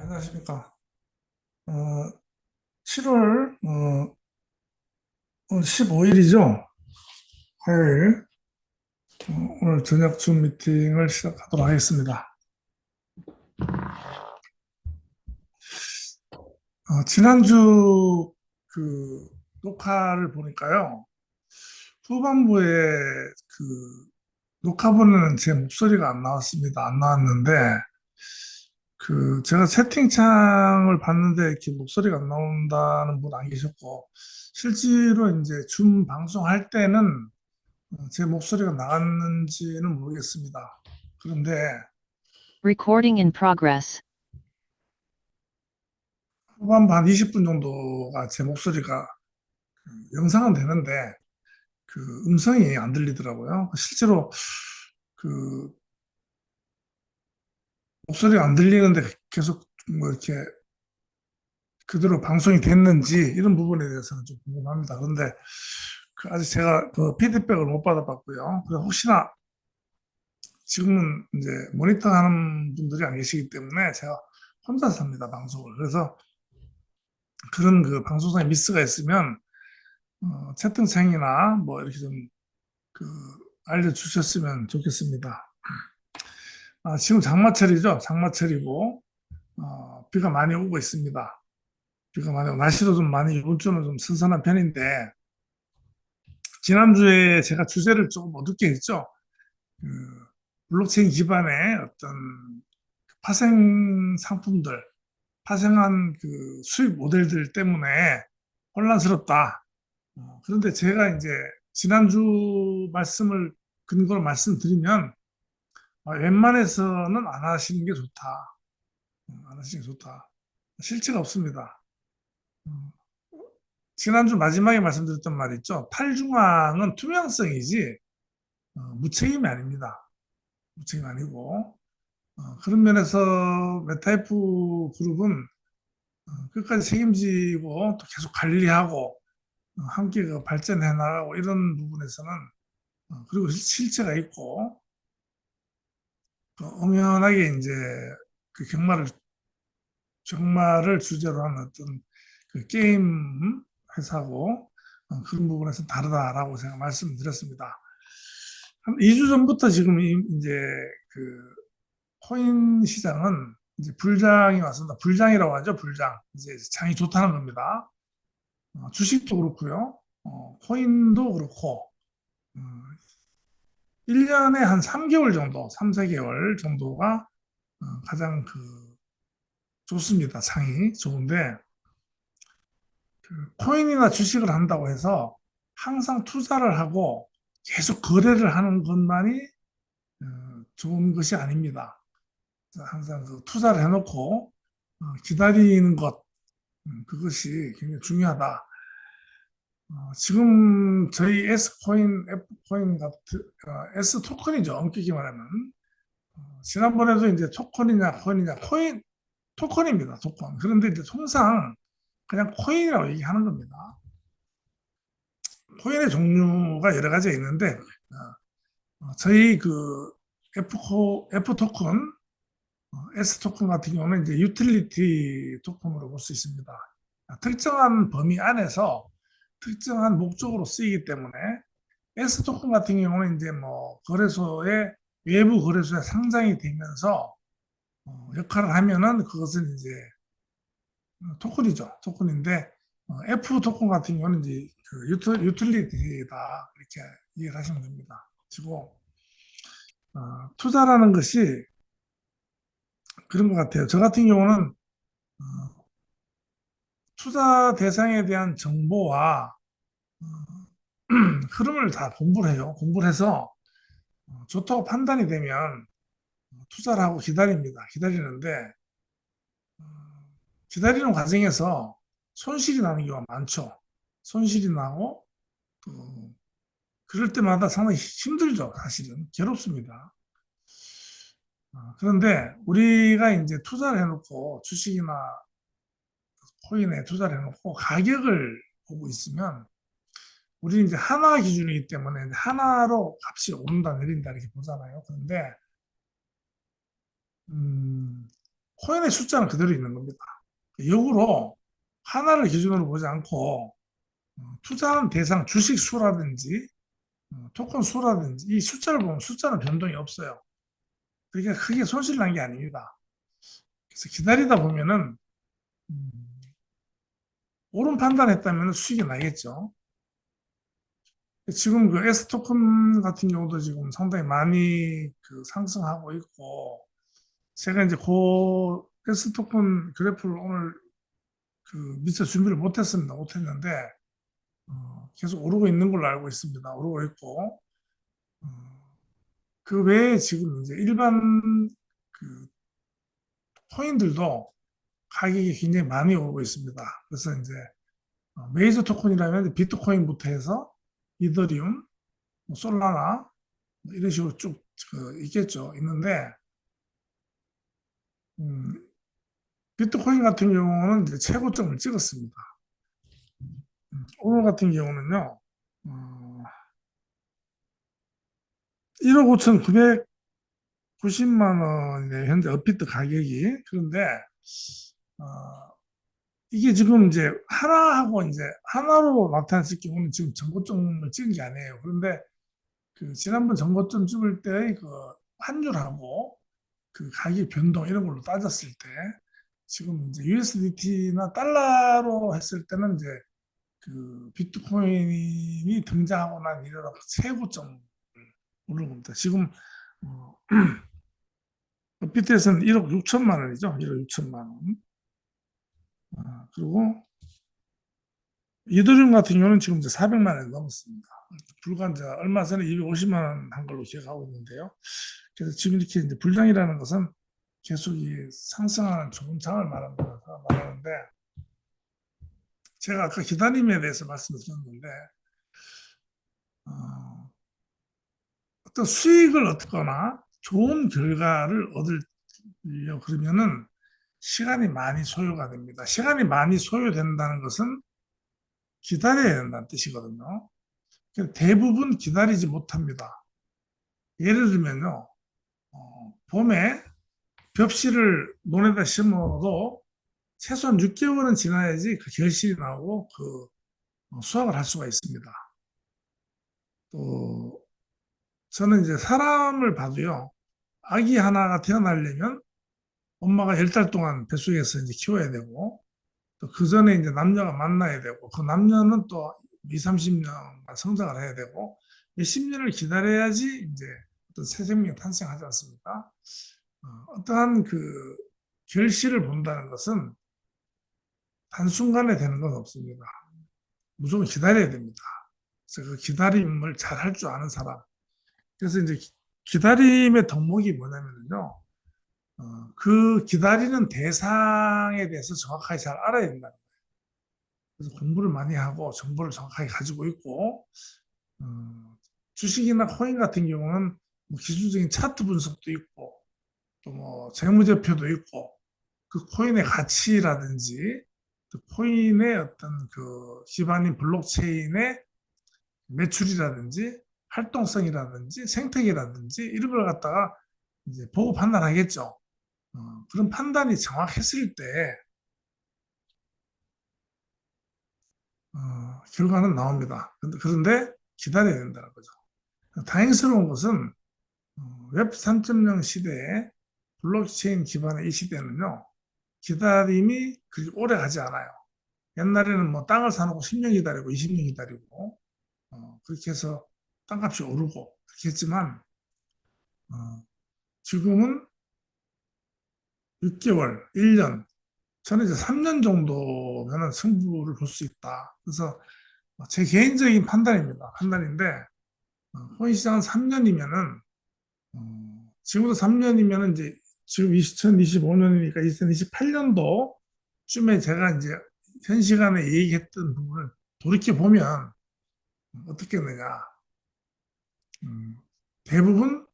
안녕하십니까. 7월 15일이죠. 화요일. 오늘 저녁 줌 미팅을 시작하도록 하겠습니다. 지난주 그 녹화를 보니까요. 후반부에 그 녹화본에는 제 목소리가 안 나왔습니다. 안 나왔는데 제가 채팅창을 봤는데 이렇게 목소리가 안 나온다는 분 안 계셨고 실제로 이제 줌 방송할 때는 제 목소리가 나갔는지는 모르겠습니다. 그런데 Recording in progress. 후반부 한 20분 정도가 제 목소리가 영상은 되는데 음성이 안 들리더라고요. 실제로 그 목소리가 안 들리는데 계속 뭐 이렇게 그대로 방송이 됐는지 이런 부분에 대해서는 좀 궁금합니다. 그런데 아직 제가 그 피드백을 못 받아봤고요. 그래서 혹시나 지금은 이제 모니터하는 분들이 안 계시기 때문에 제가 혼자서 합니다, 방송을. 그래서 그런 방송상에 미스가 있으면 채팅창이나 뭐 이렇게 좀 그 알려주셨으면 좋겠습니다. 지금 장마철이죠. 장마철이고 비가 많이 오고 있습니다. 비가 많이 오고 날씨도 좀 많이 이번 주는 좀 선선한 편인데 지난주에 제가 주제를 조금 어둡게 했죠. 그 블록체인 기반의 어떤 파생 상품들, 파생한 수익 모델들 때문에 혼란스럽다. 그런데 제가 이제 지난주 말씀을 근거로 말씀드리면 웬만해서는 안 하시는 게 좋다. 안 하시는 게 좋다. 실체가 없습니다. 어, 지난주 마지막에 말씀드렸던 말 있죠. 탈중앙은 투명성이지 무책임이 아닙니다. 무책임이 아니고 그런 면에서 메타이프 그룹은 끝까지 책임지고 또 계속 관리하고 함께 발전해 나가고 이런 부분에서는 그리고 실체가 있고 엄연하게 이제 경마를 주제로 하는 어떤 게임 회사고 그런 부분에서 다르다라고 제가 말씀드렸습니다. 한 2주 전부터 지금 이제 그 코인 시장은 이제 불장이 왔습니다. 불장이라고 하죠. 불장. 이제 장이 좋다는 겁니다. 주식도 그렇고요. 코인도 그렇고 1년에 한 3개월 정도, 3, 4개월 정도가 가장 좋습니다. 상이 좋은데 코인이나 주식을 한다고 해서 항상 투자를 하고 계속 거래를 하는 것만이 좋은 것이 아닙니다. 항상 투자를 해놓고 기다리는 것 그것이 굉장히 중요하다. 지금 저희 S코인, F코인 같은 S 토큰이죠. 엄격히 말하면 지난번에도 이제 토큰이냐 코인이냐 토큰입니다. 토큰. 그런데 이제 통상 그냥 코인이라고 얘기하는 겁니다. 코인의 종류가 여러 가지가 있는데 저희 F 토큰, S 토큰 같은 경우는 이제 유틸리티 토큰으로 볼 수 있습니다. 특정한 범위 안에서 특정한 목적으로 쓰이기 때문에 S 토큰 같은 경우는 이제 뭐 거래소에 외부 거래소에 상장이 되면서 역할을 하면은 그것은 이제 토큰이죠. 토큰인데 F 토큰 같은 경우는 이제 유틸리티다 이렇게 이해를 하시면 됩니다. 그리고 투자라는 것이 그런 것 같아요. 저 같은 경우는 투자 대상에 대한 정보와 흐름을 다 공부를 해요. 공부를 해서 좋다고 판단이 되면 투자를 하고 기다립니다. 기다리는데 어, 기다리는 과정에서 손실이 나는 경우가 많죠. 손실이 나고 그럴 때마다 상당히 힘들죠. 사실은 괴롭습니다. 그런데 우리가 이제 투자를 해놓고 주식이나 코인에 투자를 해놓고 가격을 보고 있으면 우리는 이제 하나 기준이기 때문에 하나로 값이 오른다 내린다 이렇게 보잖아요. 그런데 음, 코인의 숫자는 그대로 있는 겁니다. 역으로 하나를 기준으로 보지 않고 투자하는 대상 주식 수라든지 토큰 수라든지 이 숫자를 보면 숫자는 변동이 없어요. 그러니까 크게 손실 난 게 아닙니다. 그래서 기다리다 보면은 음, 옳은 판단했다면 수익이 나겠죠. 지금 그 S 토큰 같은 경우도 지금 상당히 많이 그 상승하고 있고 제가 이제 그 S 토큰 그래프를 오늘 그 미처 준비를 못했는데 계속 오르고 있는 걸로 알고 있습니다. 오르고 있고 어, 그 외에 지금 이제 일반 그 코인들도 가격이 굉장히 많이 오르고 있습니다. 그래서 이제 메이저 토큰이라면 비트코인부터 해서 이더리움, 뭐 솔라나 뭐 이런 식으로 쭉그 있겠죠. 있는데 음, 비트코인 같은 경우는 이제 최고점을 찍었습니다. 오늘 같은 경우는요, 1억 5,990만 원의 현재 업비트 가격이. 그런데, 어, 이게 지금 이제 하나하고 이제 하나로 나타났을 경우는 지금 전고점을 찍은 게 아니에요. 그런데 그 지난번 전고점 찍을 때의 그 환율하고 그 가격 변동 이런 걸로 따졌을 때 지금 이제 USDT나 달러로 했을 때는 이제 그 비트코인이 등장하고 난 이래로 최고점을 오른 겁니다. 지금 어, 비트에서는 1억 6천만 원이죠. 1억 6천만 원. 그리고 이더리움 같은 경우는 지금 이제 400만 원 넘었습니다. 불과 이제 얼마 전에 250만 원 한 걸로 기억하고 있는데요. 그래서 지금 이렇게 이제 불장이라는 것은 계속 이 상승하는 좋은 장을 말하는데 제가 아까 기다림에 대해서 말씀을 드렸는데 어, 어떤 수익을 얻거나 좋은 결과를 얻으려 그러면은 시간이 많이 소요가 됩니다. 시간이 많이 소요된다는 것은 기다려야 된다는 뜻이거든요. 대부분 기다리지 못합니다. 예를 들면요, 봄에 벽실을 논에다 심어도 최소한 6개월은 지나야지 그 결실이 나오고 그 수확을 할 수가 있습니다. 또 저는 이제 사람을 봐도요, 아기 하나가 태어나려면 엄마가 10달 동안 뱃속에서 이제 키워야 되고, 또 그 전에 이제 남녀가 만나야 되고, 그 남녀는 또 2, 30년 성장을 해야 되고, 몇십 년을 기다려야지 이제 어떤 새 생명이 탄생하지 않습니까? 어떠한 그 결실을 본다는 것은 한순간에 되는 건 없습니다. 무조건 기다려야 됩니다. 그래서 그 기다림을 잘 할 줄 아는 사람. 그래서 이제 기다림의 덕목이 뭐냐면요. 그 기다리는 대상에 대해서 정확하게 잘 알아야 된다. 그래서 공부를 많이 하고 정보를 정확하게 가지고 있고, 어, 주식이나 코인 같은 경우는 뭐 기술적인 차트 분석도 있고, 또 뭐 재무제표도 있고, 그 코인의 가치라든지, 그 코인의 어떤 그 기반인 블록체인의 매출이라든지, 활동성이라든지, 생태계라든지, 이런 걸 갖다가 이제 보고 판단하겠죠. 그런 판단이 정확했을 때, 결과는 나옵니다. 그런데 기다려야 된다는 거죠. 다행스러운 것은 웹 3.0 시대에 블록체인 기반의 이 시대는요, 기다림이 그렇게 오래 가지 않아요. 옛날에는 뭐 땅을 사놓고 10년 기다리고 20년 기다리고 그렇게 해서 땅값이 오르고 그렇게 했지만 어, 지금은 6개월, 1년, 저는 이제 3년 정도면은 승부를 볼 수 있다. 그래서 제 개인적인 판단입니다. 판단인데 코인 시장은 3년이면은 지금부터 3년이면은 이제 지금 2025년이니까 2028년도쯤에 제가 이제 현 시간에 얘기했던 부분을 돌이켜 보면 어떻겠느냐. 음, 대부분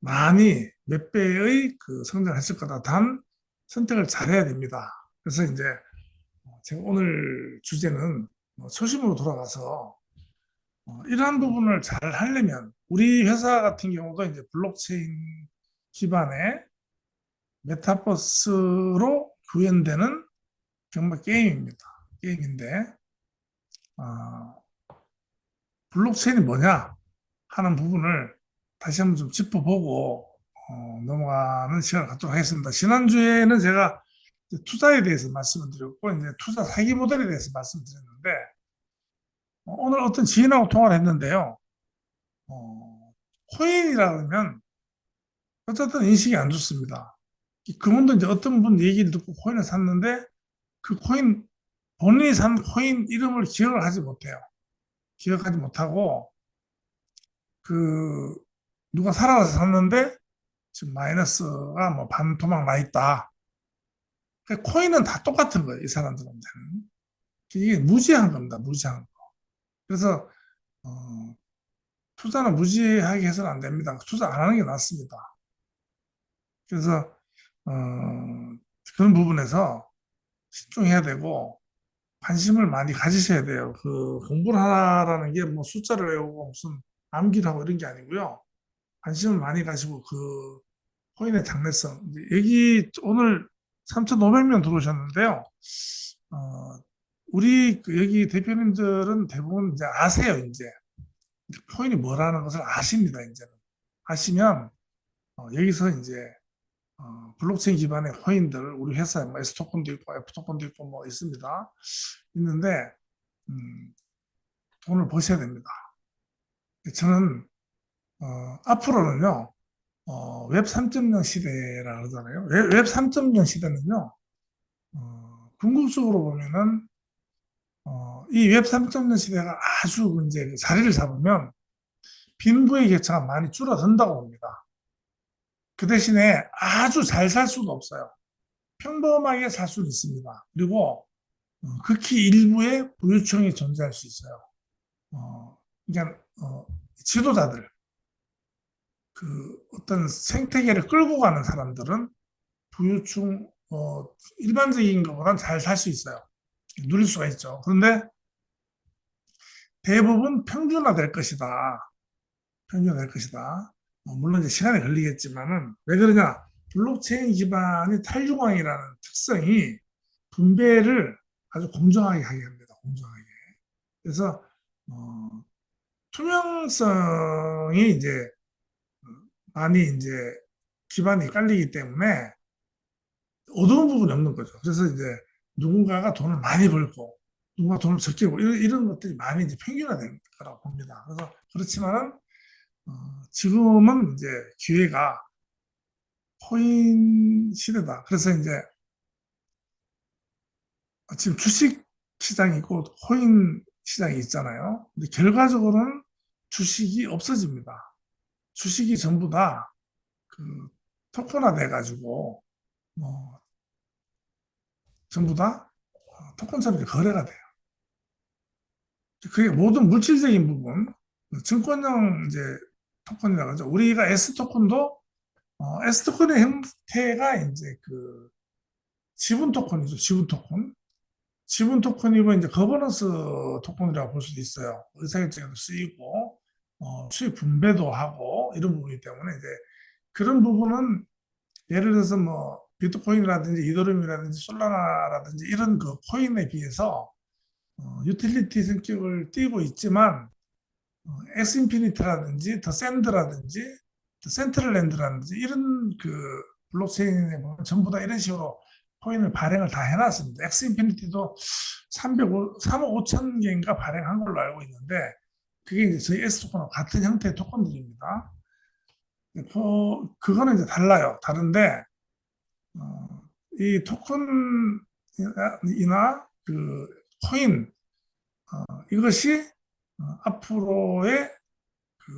많이 몇 배의 그 성장을 했을 거다. 단 선택을 잘해야 됩니다. 그래서 이제 제가 오늘 주제는 초심으로 돌아가서 이러한 부분을 잘 하려면 우리 회사 같은 경우도 이제 블록체인 기반의 메타버스로 구현되는 정말 게임입니다. 게임인데, 어, 블록체인이 뭐냐 하는 부분을 다시 한번 좀 짚어보고 넘어가는 시간을 갖도록 하겠습니다. 지난주에는 제가 이제 투자에 대해서 말씀을 드렸고, 이제 투자 사기 모델에 대해서 말씀드렸는데, 오늘 어떤 지인하고 통화를 했는데요. 코인이라 그러면 어쨌든 인식이 안 좋습니다. 그분도 이제 어떤 분 얘기를 듣고 코인을 샀는데 그 코인, 본인이 산 코인 이름을 기억을 하지 못해요. 기억하지 못하고 그 누가 살아서 샀는데 지금 마이너스가 뭐 반토막 나 있다. 코인은 다 똑같은 거예요. 이 사람들한테는. 이게 무지한 겁니다. 무지한 거. 그래서 투자는 무지하게 해서는 안 됩니다. 투자 안 하는 게 낫습니다. 그래서 어, 그런 부분에서 신중해야 되고 관심을 많이 가지셔야 돼요. 그 공부를 하라는 게 뭐 숫자를 외우고 무슨 암기를 하고 이런 게 아니고요. 관심을 많이 가지고 그 코인의 장래성. 여기 오늘 3,500명 들어오셨는데요. 어, 우리 여기 대표님들은 대부분 이제 아세요, 이제. 코인이 뭐라는 것을 아십니다, 이제는. 아시면 여기서 이제 블록체인 기반의 코인들, 우리 회사에 뭐 S토큰도 있고 F토큰도 있고 뭐 있습니다. 있는데 돈을 버셔야 됩니다. 저는 앞으로는요, 웹 3.0 시대라 그러잖아요. 웹 3.0 시대는요, 궁극적으로 보면은 이 웹 3.0 시대가 아주 이제 그 자리를 잡으면 빈부의 격차가 많이 줄어든다고 봅니다. 그 대신에 아주 잘 살 수는 없어요. 평범하게 살 수는 있습니다. 그리고 극히 일부의 부유층이 존재할 수 있어요. 그러니까 지도자들, 그 어떤 생태계를 끌고 가는 사람들은 부유층 일반적인 것보다는 잘 살 수 있어요. 누릴 수가 있죠. 그런데 대부분 평준화될 것이다. 평준화될 것이다. 물론 이제 시간이 걸리겠지만은 왜 그러냐? 블록체인 기반의 탈중앙이라는 특성이 분배를 아주 공정하게 하게 합니다. 공정하게. 그래서 투명성이 이제 많이 이제 기반이 깔리기 때문에 어두운 부분이 없는 거죠. 그래서 이제 누군가가 돈을 많이 벌고 누군가 돈을 적게 벌고 이런 것들이 많이 이제 평균화된 거라고 봅니다. 그래서 그렇지만은 지금은 이제 기회가 코인 시대다. 그래서 이제 지금 주식 시장이 있고 코인 시장이 있잖아요. 근데 결과적으로는 주식이 없어집니다. 주식이 전부 다 그 토큰화 돼가지고 뭐 전부 다 토큰처럼 이제 거래가 돼요. 그게 모든 물질적인 부분, 증권형 이제 토큰이라고 하죠. 우리가 S 토큰도 S 토큰의 형태가 이제 그 지분 토큰이죠. 지분 토큰. 지분 토큰이고 이제 거버넌스 토큰이라고 볼 수도 있어요. 의사결정에도 쓰이고 수익 분배도 하고 이런 부분이기 때문에 이제 그런 부분은 예를 들어서 뭐 비트코인이라든지 이더리움이라든지 솔라나라든지 이런 그 코인에 비해서 유틸리티 성격을 띠고 있지만 엑스인피니트라든지 더 샌드라든지 더 센트럴랜드라든지 이런 그 블록체인에 보면 전부 다 이런 식으로 코인을 발행을 다 해놨습니다. 엑스인피니티도 3억 5천 개인가 발행한 걸로 알고 있는데 그게 이제 저희 S토큰하고 같은 형태의 토큰들입니다. 그거는 이제 달라요. 다른데 이 토큰이나 그 코인 이것이 앞으로의 그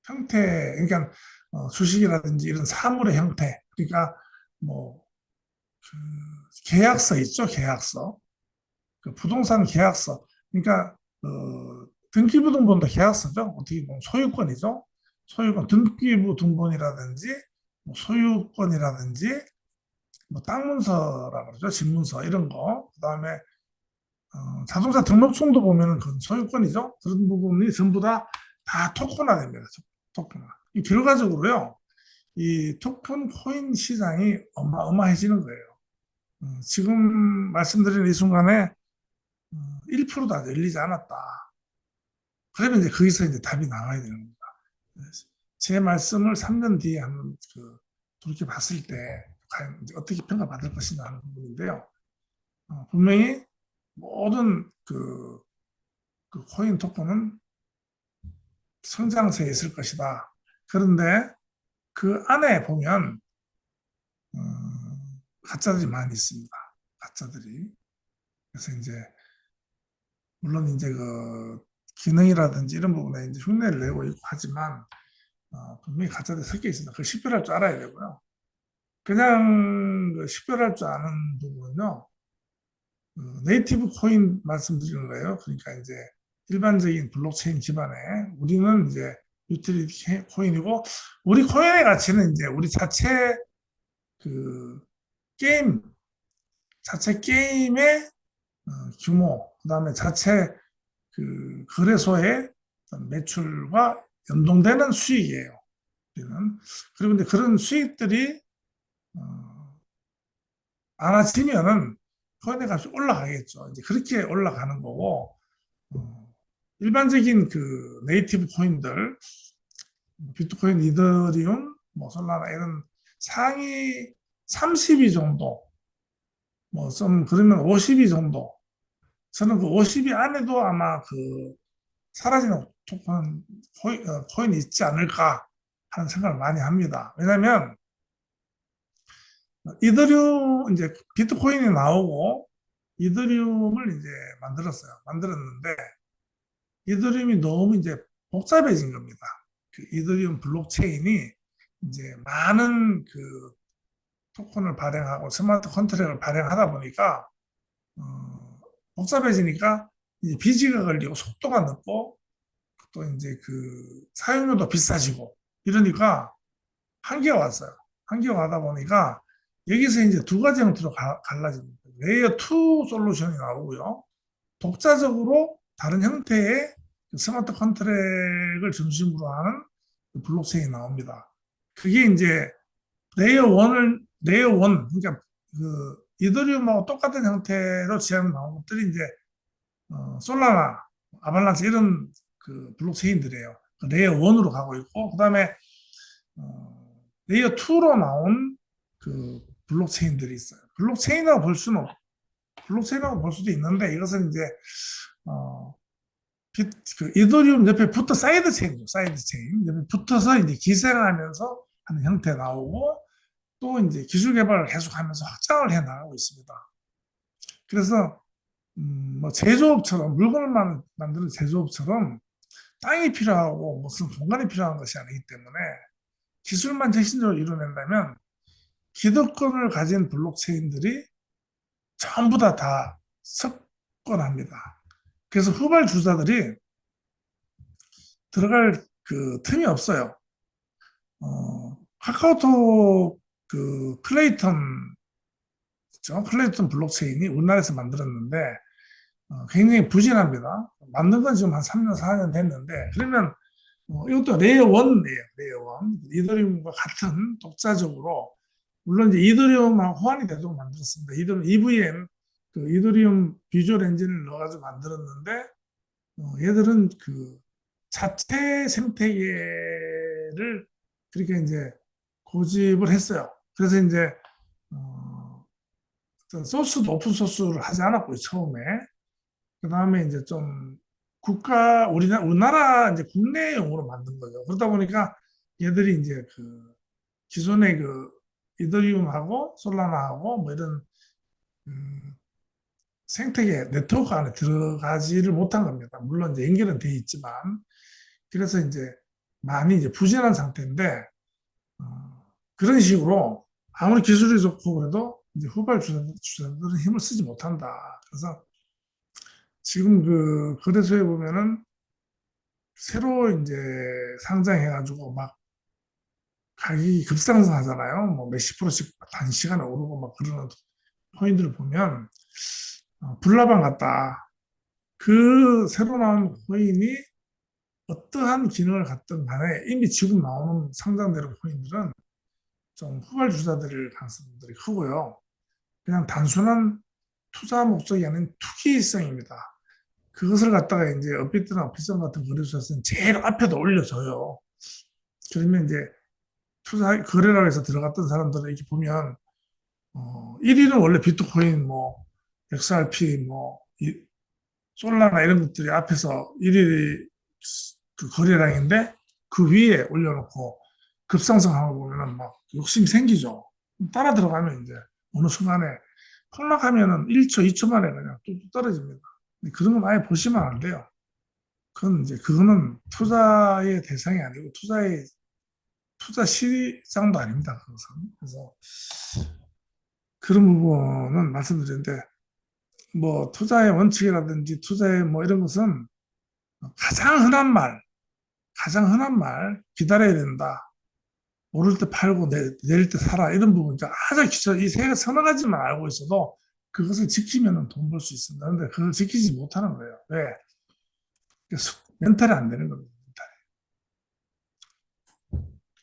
형태, 그러니까 주식이라든지 이런 사물의 형태, 그러니까 뭐 그 계약서 있죠, 계약서, 그 부동산 계약서, 그러니까 등기부등본도 계약서죠, 어떻게 보면 소유권이죠, 소유권, 등기부등본이라든지 뭐 소유권이라든지 뭐 땅 문서라고 그러죠, 집 문서 이런 거, 그다음에 자동차 등록증도 보면은 그 소유권이죠. 그런 부분이 전부 다 토큰화됩니다. 토큰화. 이 결과적으로요. 이 토큰 코인 시장이 어마어마해지는 거예요. 지금 말씀드린 이 순간에 1%도 아직 열리지 않았다. 그러면 이제 거기서 이제 답이 나와야 되는 겁니다. 제 말씀을 3년 뒤에 한번 돌이켜 봤을 때 과연 이제 어떻게 평가받을 것이냐 하는 부분인데요. 분명히 모든 그 코인 토큰은 성장세에 있을 것이다. 그런데 그 안에 보면 가짜들이 많이 있습니다. 가짜들이. 그래서 이제 물론 이제 그 기능이라든지 이런 부분에 이제 흉내를 내고 있고 하지만 분명히 가짜들이 섞여 있습니다. 그걸 식별할 줄 알아야 되고요. 그냥 그 식별할 줄 아는 부분은요. 네이티브 코인 말씀드리는 거예요. 그러니까 이제 일반적인 블록체인 기반의 우리는 이제 유틸리티 코인이고 우리 코인의 가치는 이제 우리 자체 그 게임 자체 게임의 규모 그다음에 자체 그 거래소의 매출과 연동되는 수익이에요. 우리는 그리고 이제 그런 수익들이 많아지면은 코인의 값이 올라가겠죠. 이제 그렇게 올라가는 거고 일반적인 그 네이티브 코인들 비트코인, 이더리움, 뭐 솔라나 이런 상위 30위 정도, 뭐 좀 그러면 50위 정도. 저는 그 50위 안에도 아마 그 사라지는 토큰 코인이 있지 않을까 하는 생각을 많이 합니다. 왜냐하면 이더리움 이제 비트코인이 나오고 이더리움을 이제 만들었는데 이더리움이 너무 이제 복잡해진 겁니다. 그 이더리움 블록체인이 이제 많은 그 토큰을 발행하고 스마트 컨트랙을 발행하다 보니까 복잡해지니까 이제 비지가 걸리고 속도가 늦고 또 이제 그 사용료도 비싸지고 이러니까 한계가 왔어요. 한계가 와다 보니까 여기서 이제 두 가지 형태로 갈라집니다. 레이어 2 솔루션이 나오고요. 독자적으로 다른 형태의 그 스마트 컨트랙을 중심으로 하는 그 블록체인이 나옵니다. 그게 이제 레이어 1, 그러니까 그 이더리움하고 똑같은 형태로 지금 나온 것들이 이제 솔라나, 아발란스 이런 그 블록체인들이에요. 그 레이어 1으로 가고 있고, 그 다음에 레이어 2로 나온 그 블록체인들이 있어요. 블록체인이라고 볼 수도 있는데 이것은 이제 어, 그 이더리움 옆에 붙어 사이드 체인이죠. 사이드 체인 옆에 붙어서 이제 기생하면서 하는 형태 나오고 또 이제 기술 개발을 계속하면서 확장을 해 나가고 있습니다. 그래서 뭐 제조업처럼 물건을 만드는 제조업처럼 땅이 필요하고 무슨 공간이 필요한 것이 아니기 때문에 기술만 혁신적으로 이루어낸다면 기득권을 가진 블록체인들이 전부 다 석권합니다. 그래서 후발주자들이 들어갈 그 틈이 없어요. 카카오톡 그 클레이턴 블록체인이 우리나라에서 만들었는데 굉장히 부진합니다. 만든 건 지금 한 3년, 4년 됐는데 그러면 이것도 레이어 1이에요. 레이어 1. 이더리움과 같은 독자적으로 물론 이제 이더리움하고 호환이 되도록 만들었습니다. 이더리움 EVM 그 이더리움 비주얼 엔진을 넣어가지고 만들었는데 얘들은 그 자체 생태계를 그렇게 이제 고집을 했어요. 그래서 이제 소스도 오픈 소스를 하지 않았고요, 처음에. 그 다음에 이제 좀 우리나라 이제 국내용으로 만든 거죠. 그러다 보니까 얘들이 이제 그 기존의 그 이더리움하고 솔라나하고 뭐 이런 생태계 네트워크 안에 들어가지를 못한 겁니다. 물론 이제 연결은 돼 있지만 그래서 이제 많이 이제 부진한 상태인데 그런 식으로 아무리 기술이 좋고 그래도 이제 후발 주자들은 힘을 쓰지 못한다. 그래서 지금 그 거래소에 보면은 새로 이제 상장해가지고 막 가격이 급상승하잖아요. 뭐 몇십 프로씩 단시간에 오르고 막 그러는 코인들을 보면 불나방 같다. 그 새로 나온 코인이 어떠한 기능을 갖든 간에 이미 지금 나오는 상장되는 코인들은 좀 후발주자들일 가능성들이 크고요. 그냥 단순한 투자 목적이 아닌 투기성입니다. 그것을 갖다가 이제 업비트나 업비성 같은 거래소에서는 제일 앞에다 올려줘요. 그러면 이제 투자 거래라고 해서 들어갔던 사람들은 이렇게 보면 1위는 원래 비트코인 뭐 XRP 뭐 솔라나 이런 것들이 앞에서 1위 그 거래량인데 그 위에 올려놓고 급상승하고 보면은 막 욕심이 생기죠. 따라 들어가면 이제 어느 순간에 폭락하면은 1초, 2초 만에 그냥 뚝뚝 떨어집니다. 근데 그런 건 아예 보시면 안 돼요. 그건 이제 그거는 투자의 대상이 아니고 투자 시장도 아닙니다. 그것은. 그래서 그런 부분은 말씀드렸는데 뭐 투자의 원칙이라든지 투자의 뭐 이런 것은 가장 흔한 말 기다려야 된다. 오를 때 팔고 내릴 때 사라 이런 부분 아주 기초 이세 서너 가지만 알고 있어도 그것을 지키면 돈 벌 수 있습니다. 그런데 그걸 지키지 못하는 거예요. 왜? 멘탈이 안 되는 겁니다.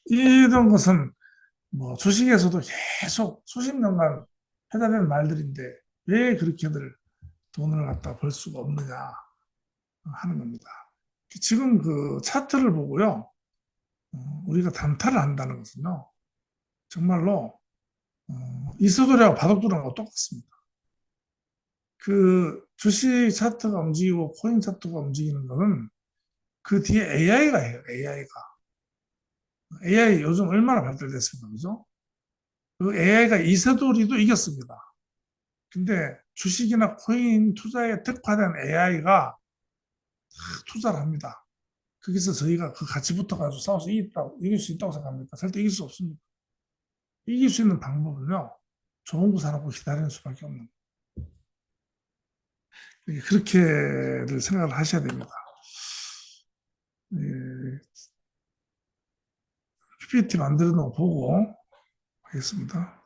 이런 것은 뭐 주식에서도 계속 수십 년간 해당되는 말들인데 왜 그렇게들 돈을 갖다 벌 수가 없느냐 하는 겁니다. 지금 그 차트를 보고요. 우리가 단타를 한다는 것은요. 정말로 이수도리하고 바둑두리하고 똑같습니다. 그 주식 차트가 움직이고 코인 차트가 움직이는 거는 그 뒤에 AI가 해요. AI가. AI 요즘 얼마나 발달됐습니까? 그죠? 그 AI가 이세돌이도 이겼습니다. 근데 주식이나 코인 투자에 특화된 AI가 투자를 합니다. 거기서 저희가 그 같이 붙어가지고 싸워서 이길 수 있다고 생각합니까? 절대 이길 수 없습니다. 이길 수 있는 방법은요, 좋은 거 사놓고 기다리는 수밖에 없는 거예요. 그렇게를 생각을 하셔야 됩니다. 예, PPT 만들어 놓은 거 보고 하겠습니다.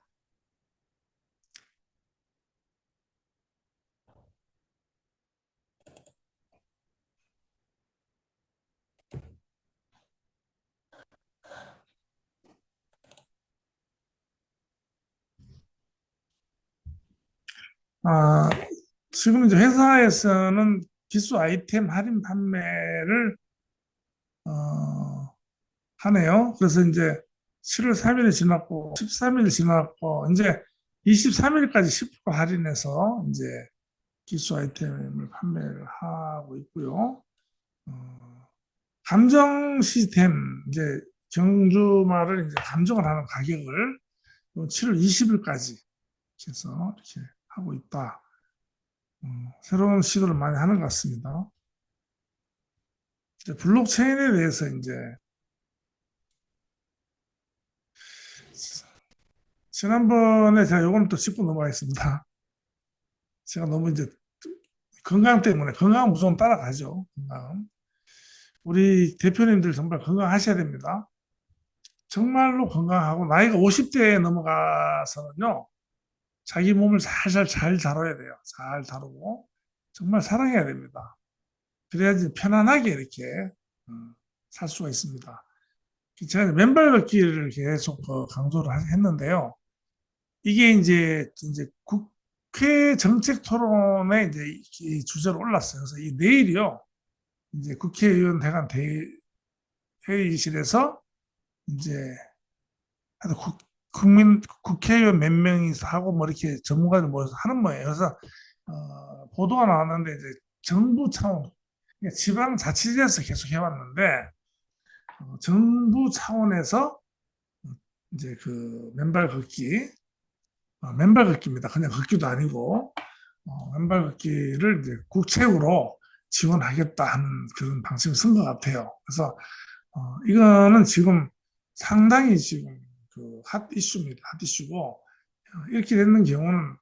아, 지금 이제 회사에서는 기수 아이템 할인 판매를 하네요. 그래서 이제 7월 3일이 지났고 13일 지났고 이제 23일까지 10% 할인해서 이제 기수 아이템을 판매를 하고 있고요. 감정 시스템 이제 경주마를 이제 감정을 하는 가격을 7월 20일까지 해서 이렇게 하고 있다. 새로운 시도를 많이 하는 것 같습니다. 이제 블록체인에 대해서 이제 지난번에 제가 요거는 또 짚고 넘어가겠습니다. 제가 너무 이제 건강 때문에 건강은 무조건 따라가죠. 건강. 우리 대표님들 정말 건강하셔야 됩니다. 정말로 건강하고 나이가 50대에 넘어가서는요. 자기 몸을 살살 잘 다뤄야 돼요. 잘 다루고 정말 사랑해야 됩니다. 그래야지 편안하게 이렇게 살 수가 있습니다. 제가 맨발 걷기를 계속 강조를 했는데요. 이게 이제 국회 정책 토론에 이제 이 주제로 올랐어요. 그래서 이 내일이요. 이제 국회의원 회관 회의실에서 이제 하여튼 국회의원 몇 명이서 하고 뭐 이렇게 전문가들 모여서 하는 거예요. 그래서 보도가 나왔는데 이제 정부 차원, 그러니까 지방자치제에서 계속 해왔는데 정부 차원에서 이제 그 맨발 걷기입니다. 그냥 걷기도 아니고 맨발 걷기를 이제 국책으로 지원하겠다 하는 그런 방식을 쓴 것 같아요. 그래서 이거는 지금 상당히 지금 그 핫 이슈입니다. 핫 이슈고 이렇게 되는 경우는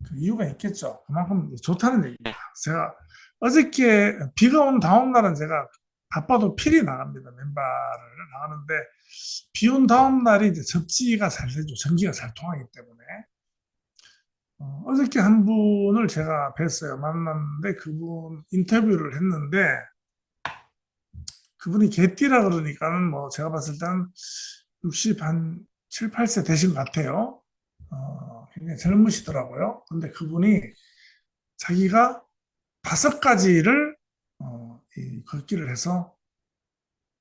그 이유가 있겠죠. 그만큼 좋다는 얘기입니다. 제가 어저께 비가 온 다음 날은 제가 바빠도 필히 나갑니다. 맨발을 나가는데 비 온 다음 날이 이제 접지가 잘 되죠. 전기가 잘 통하기 때문에. 어저께 한 분을 제가 뵀어요. 만났는데 그분 인터뷰를 했는데 그분이 개띠라 그러니까는 뭐 제가 봤을 때는 60 한 7, 8세 되신 것 같아요. 굉장히 젊으시더라고요. 근데 그분이 자기가 5가지를 이 걷기를 해서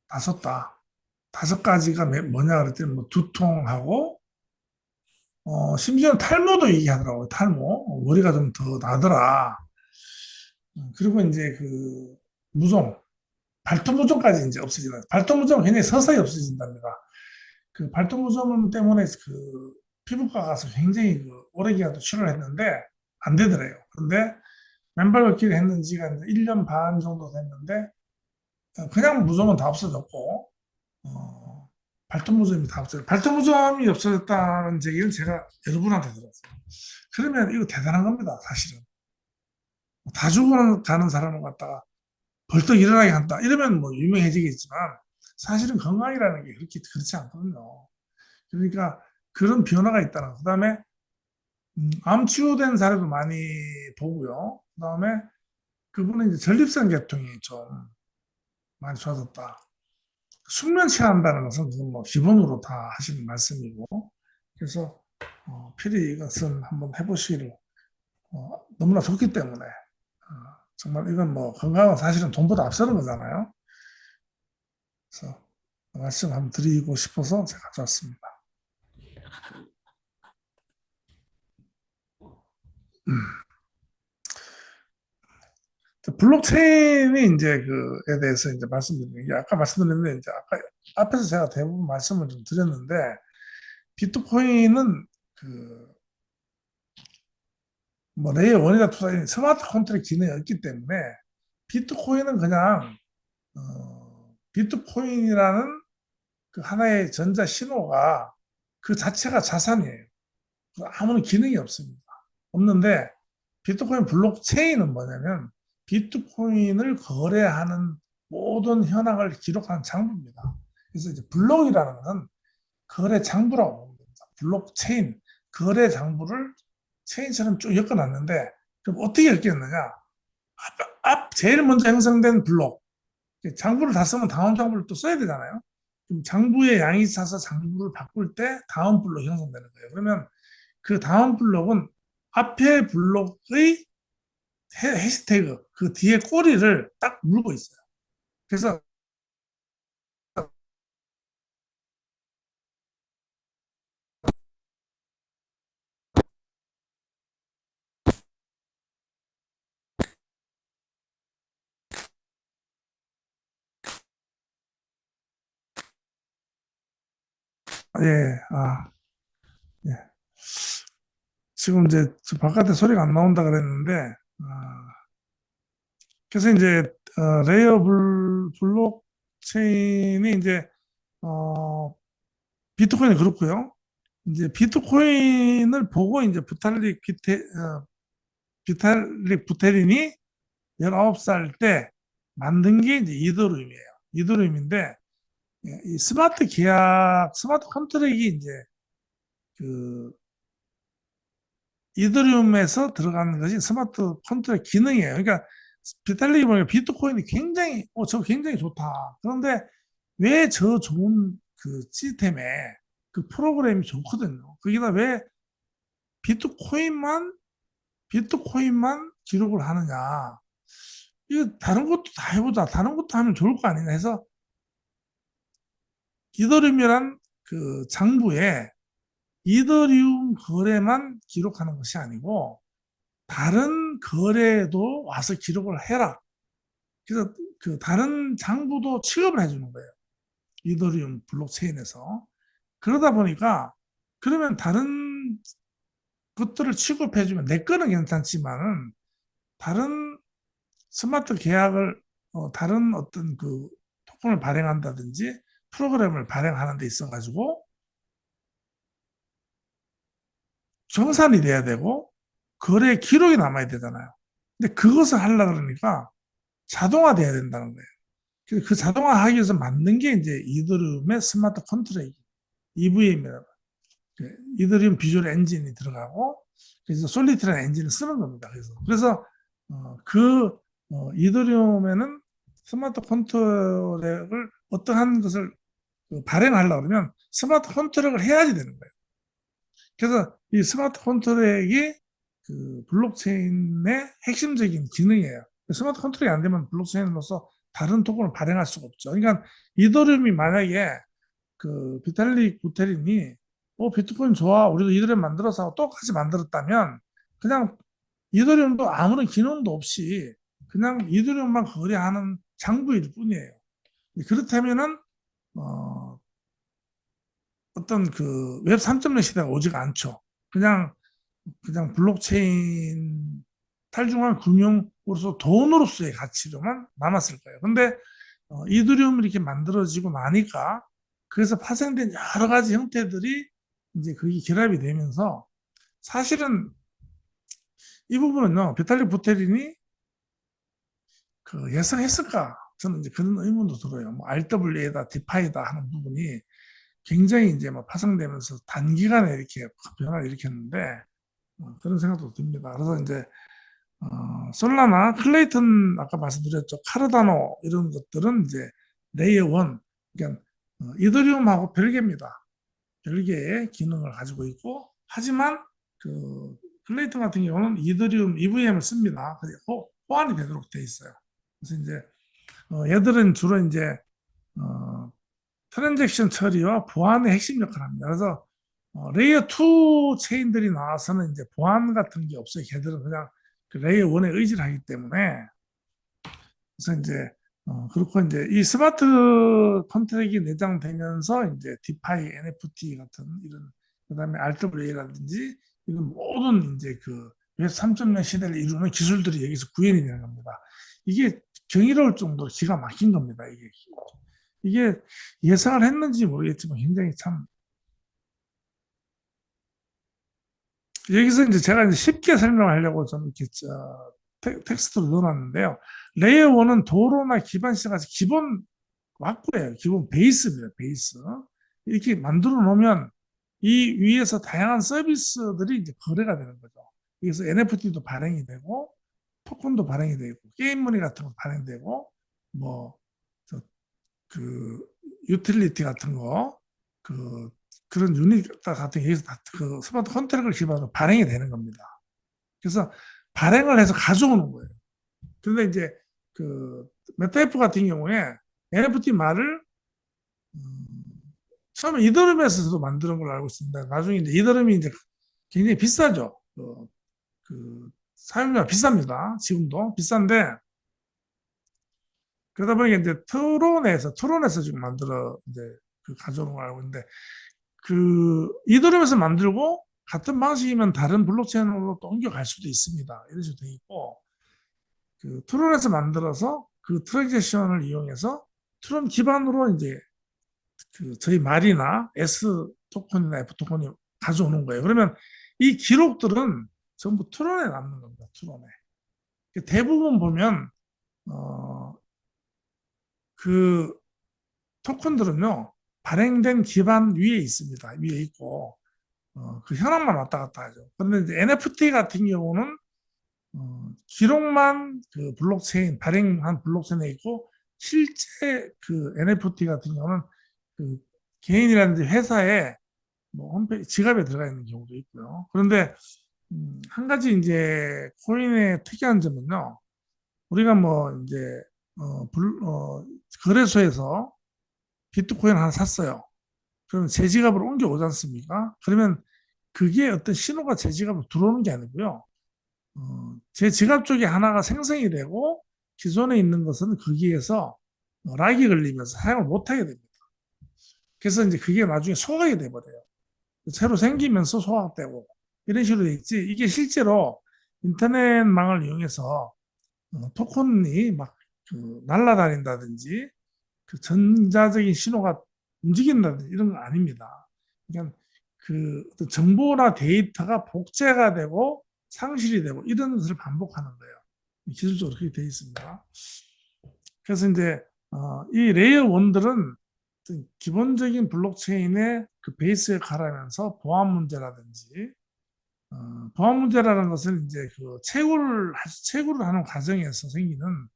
다 썼다. 5가지가 뭐냐 그랬더니 뭐 두통하고 심지어는 탈모도 얘기하더라고요. 탈모. 머리가 좀 더 나더라. 그리고 이제 그 무좀, 발토무좀까지 이제 없어지는. 발토무좀은 굉장히 서서히 없어진답니다. 그 발토무좀 때문에 그 피부과 가서 굉장히 그 오래 기간 치료를 했는데 안 되더래요. 그런데 맨발 걷기를 했는 지가 이제 1년 반 정도 됐는데 그냥 무좀은 다 없어졌고 어, 발톱무좀이 다 없어졌어요. 발톱무좀이 없어졌다는 얘기를 제가 여러분한테 들었어요. 그러면 이거 대단한 겁니다, 사실은. 다 죽어가는 사람을 갖다가 벌떡 일어나게 한다. 이러면 뭐 유명해지겠지만 사실은 건강이라는 게 그렇게 그렇지 않거든요. 그러니까 그런 변화가 있다는 거. 그다음에 암 치유된 사례도 많이 보고요. 그다음에 그분은 이제 전립선 계통이 좀 많이 좋아졌다. 숙면 취한다는 것은 그건 뭐 기본으로 다 하시는 말씀이고, 그래서 필히 이것은 한번 해보시기를 너무나 좋기 때문에 정말 이건 뭐 건강은 사실은 돈보다 앞서는 거잖아요. 그래서 말씀 한번 드리고 싶어서 제가 가져왔습니다. 블록체인이 이제 그에 대해서 이제 말씀드리는 게 아까 말씀드렸는데 이제 아까 앞에서 제가 대부분 말씀을 좀 드렸는데 비트코인은 그 뭐 레이어 1이나 2나 스마트 컨트롤 기능이 없기 때문에 비트코인은 그냥 비트코인이라는 그 하나의 전자 신호가 그 자체가 자산이에요. 아무런 기능이 없습니다. 없는데 비트코인 블록체인은 뭐냐면 비트코인을 거래하는 모든 현황을 기록하는 장부입니다. 그래서 이제 블록이라는 것은 거래 장부라고 봅니다. 블록체인 거래 장부를 체인처럼 쭉 엮어놨는데 그럼 어떻게 엮였느냐? 제일 먼저 형성된 블록 장부를 다 쓰면 다음 장부를 또 써야 되잖아요. 그럼 장부의 양이 차서 장부를 바꿀 때 다음 블록 형성되는 거예요. 그러면 그 다음 블록은 앞에 블록의 해시태그 그 뒤에 꼬리를 딱 물고 있어요. 그래서 예, 예. 지금 이제 저 바깥에 소리가 안 나온다 그랬는데 그래서 이제 레이어 블록체인이 이제 어, 비트코인이 그렇고요. 이제 비트코인을 보고 이제 비탈릭 부테린이 19살 때 만든 게 이제 이더리움이에요. 이더리움인데 이 스마트 컨트랙이 이제 그 이더리움에서 들어가는 것이 스마트 컨트랙 기능이에요. 그러니까 비탈릭이 보니까 비트코인이 굉장히 저 굉장히 좋다. 그런데 왜 저 좋은 그 시스템에 그 프로그램이 좋거든요. 거기다 왜 비트코인만 비트코인만 기록을 하느냐. 이거 다른 것도 다 해보자. 다른 것도 하면 좋을 거 아니냐 해서 이더리움이란 그 장부에 이더리움 거래만 기록하는 것이 아니고 다른 거래도 와서 기록을 해라. 그래서 그 다른 장부도 취급을 해주는 거예요. 이더리움 블록체인에서. 그러다 보니까 그러면 다른 것들을 취급해주면 내 거는 괜찮지만은 다른 스마트 계약을 다른 어떤 그 토큰을 발행한다든지 프로그램을 발행하는 데 있어 가지고 정산이 돼야 되고 거래 기록이 남아야 되잖아요. 근데 그것을 하려고 그러니까 자동화돼야 된다는 거예요. 그래서 그 자동화하기 위해서 만든 게 이제 이더리움의 스마트 컨트랙 EVM이라고. 이더리움 비주얼 엔진이 들어가고 그래서 솔리드라는 엔진을 쓰는 겁니다. 그래서 이더리움에는 스마트 컨트롤을 어떠한 것을 그 발행하려고 그러면 스마트 컨트랙을 해야지 되는 거예요. 그래서 이 스마트 컨트랙이 그 블록체인의 핵심적인 기능이에요. 스마트 컨트롤이 안 되면 블록체인으로서 다른 토큰을 발행할 수가 없죠. 그러니까 이더리움이 만약에 그 비탈릭 부테린이 비트코인 좋아, 우리도 이더리움 만들어서 하고 똑같이 만들었다면 그냥 이더리움도 아무런 기능도 없이 그냥 이더리움만 거래하는 장부일 뿐이에요. 그렇다면은 어떤 그 웹 3.0 시대가 오지가 않죠. 그냥 블록체인 탈중앙 금융으로서 돈으로서의 가치로만 남았을 거예요. 근데 이더리움이 이렇게 만들어지고 나니까 그래서 파생된 여러 가지 형태들이 이제 그게 결합이 되면서 사실은 이 부분은요, 비탈릭 부테린이 그 예상했을까? 저는 이제 그런 의문도 들어요. 뭐 RWA다, 디파이다 하는 부분이 굉장히 이제 막 파생되면서 단기간에 이렇게 변화를 일으켰는데 그런 생각도 듭니다. 그래서 이제 솔라나, 클레이튼 아까 말씀드렸죠. 카르다노 이런 것들은 이제 레이어 1, 그러니까 이더리움하고 별개입니다. 별개의 기능을 가지고 있고 하지만 그 클레이튼 같은 경우는 이더리움 EVM을 씁니다. 그리고 호환이 되도록 돼 있어요. 그래서 이제 얘들은 주로 이제 어, 트랜잭션 처리와 보안의 핵심 역할을 합니다. 그래서 레이어 2 체인들이 나와서는 이제 보안 같은 게 없어요. 걔들은 그냥 그 레이어 1에 의지를 하기 때문에 그래서 이제 그렇고 이제 이 스마트 컨트랙이 내장되면서 이제 디파이, NFT 같은 이런 그다음에 RWA라든지 이런 모든 이제 그 웹 3.0 시대를 이루는 기술들이 여기서 구현이 되는 겁니다. 이게 경이로울 정도로 기가 막힌 겁니다. 이게 예상을 했는지 모르겠지만 굉장히 참 여기서 이제 제가 이제 쉽게 설명하려고 좀 이렇게 텍스트로 넣어놨는데요. 레이어 1은 도로나 기반 시스템까지 기본 확보예요. 기본 베이스입니다. 베이스. 이렇게 만들어 놓으면 이 위에서 다양한 서비스들이 이제 거래가 되는 거죠. 그래서 NFT도 발행이 되고 토큰도 발행이 되고 게임머니 같은 거 발행되고 뭐 그 유틸리티 같은 거, 그 그런 유닛 같은 게 여기서 그 스마트 컨트랙을 기반으로 발행이 되는 겁니다. 그래서 발행을 해서 가져오는 거예요. 그런데 이제 그 메타F 같은 경우에 NFT 말을 처음에 이더리움에서도 만드는 걸로 알고 있습니다. 나중에 이제 이더리움이 이제 굉장히 비싸죠. 그 사용료가 비쌉니다. 지금도 비싼데 그러다 보니까 이제 트론에서 지금 만들어 이제 그 가져오는 걸 알고 있는데 그 이더리움에서 만들고 같은 방식이면 다른 블록체인으로 또 옮겨갈 수도 있습니다. 이런 식으로 돼 있고 그 트론에서 만들어서 그 트랜잭션을 이용해서 트론 기반으로 이제 그 저희 말이나 S 토큰이나 F 토큰이 가져오는 거예요. 그러면 이 기록들은 전부 트론에 남는 겁니다. 트론에. 대부분 보면 그 토큰들은요 발행된 기반 위에 있습니다. 위에 있고 그 현황만 왔다 갔다 하죠. 그런데 이제 NFT 같은 경우는 기록만 그 블록체인 발행한 블록체인에 있고 실제 그 NFT 같은 경우는 그 개인이라든지 회사의 뭐 홈페이지 지갑에 들어가 있는 경우도 있고요. 그런데 한 가지 이제 코인의 특이한 점은요. 우리가 뭐 이제 거래소에서 비트코인 하나 샀어요. 그러면 제 지갑으로 옮겨오지 않습니까? 그러면 그게 어떤 신호가 제 지갑으로 들어오는 게 아니고요. 제 지갑 쪽에 하나가 생성이 되고 기존에 있는 것은 거기에서 락이 걸리면서 사용을 못하게 됩니다. 그래서 이제 그게 나중에 소각이 돼버려요. 새로 생기면서 소각되고 이런 식으로 돼 있지. 이게 실제로 인터넷망을 이용해서 토큰이 막그 날아다닌다든지 그 전자적인 신호가 움직인다든지 이런 건 아닙니다. 그러니까 그 어떤 정보나 데이터가 복제가 되고 상실이 되고 이런 것을 반복하는 거예요. 기술적으로 그렇게 되어 있습니다. 그래서 이제 이 레이어 1들은 기본적인 블록체인의 그 베이스에 가라면서 보안 문제라든지 보안 문제라는 것은 이제 그 채굴을 하는 과정에서 생기는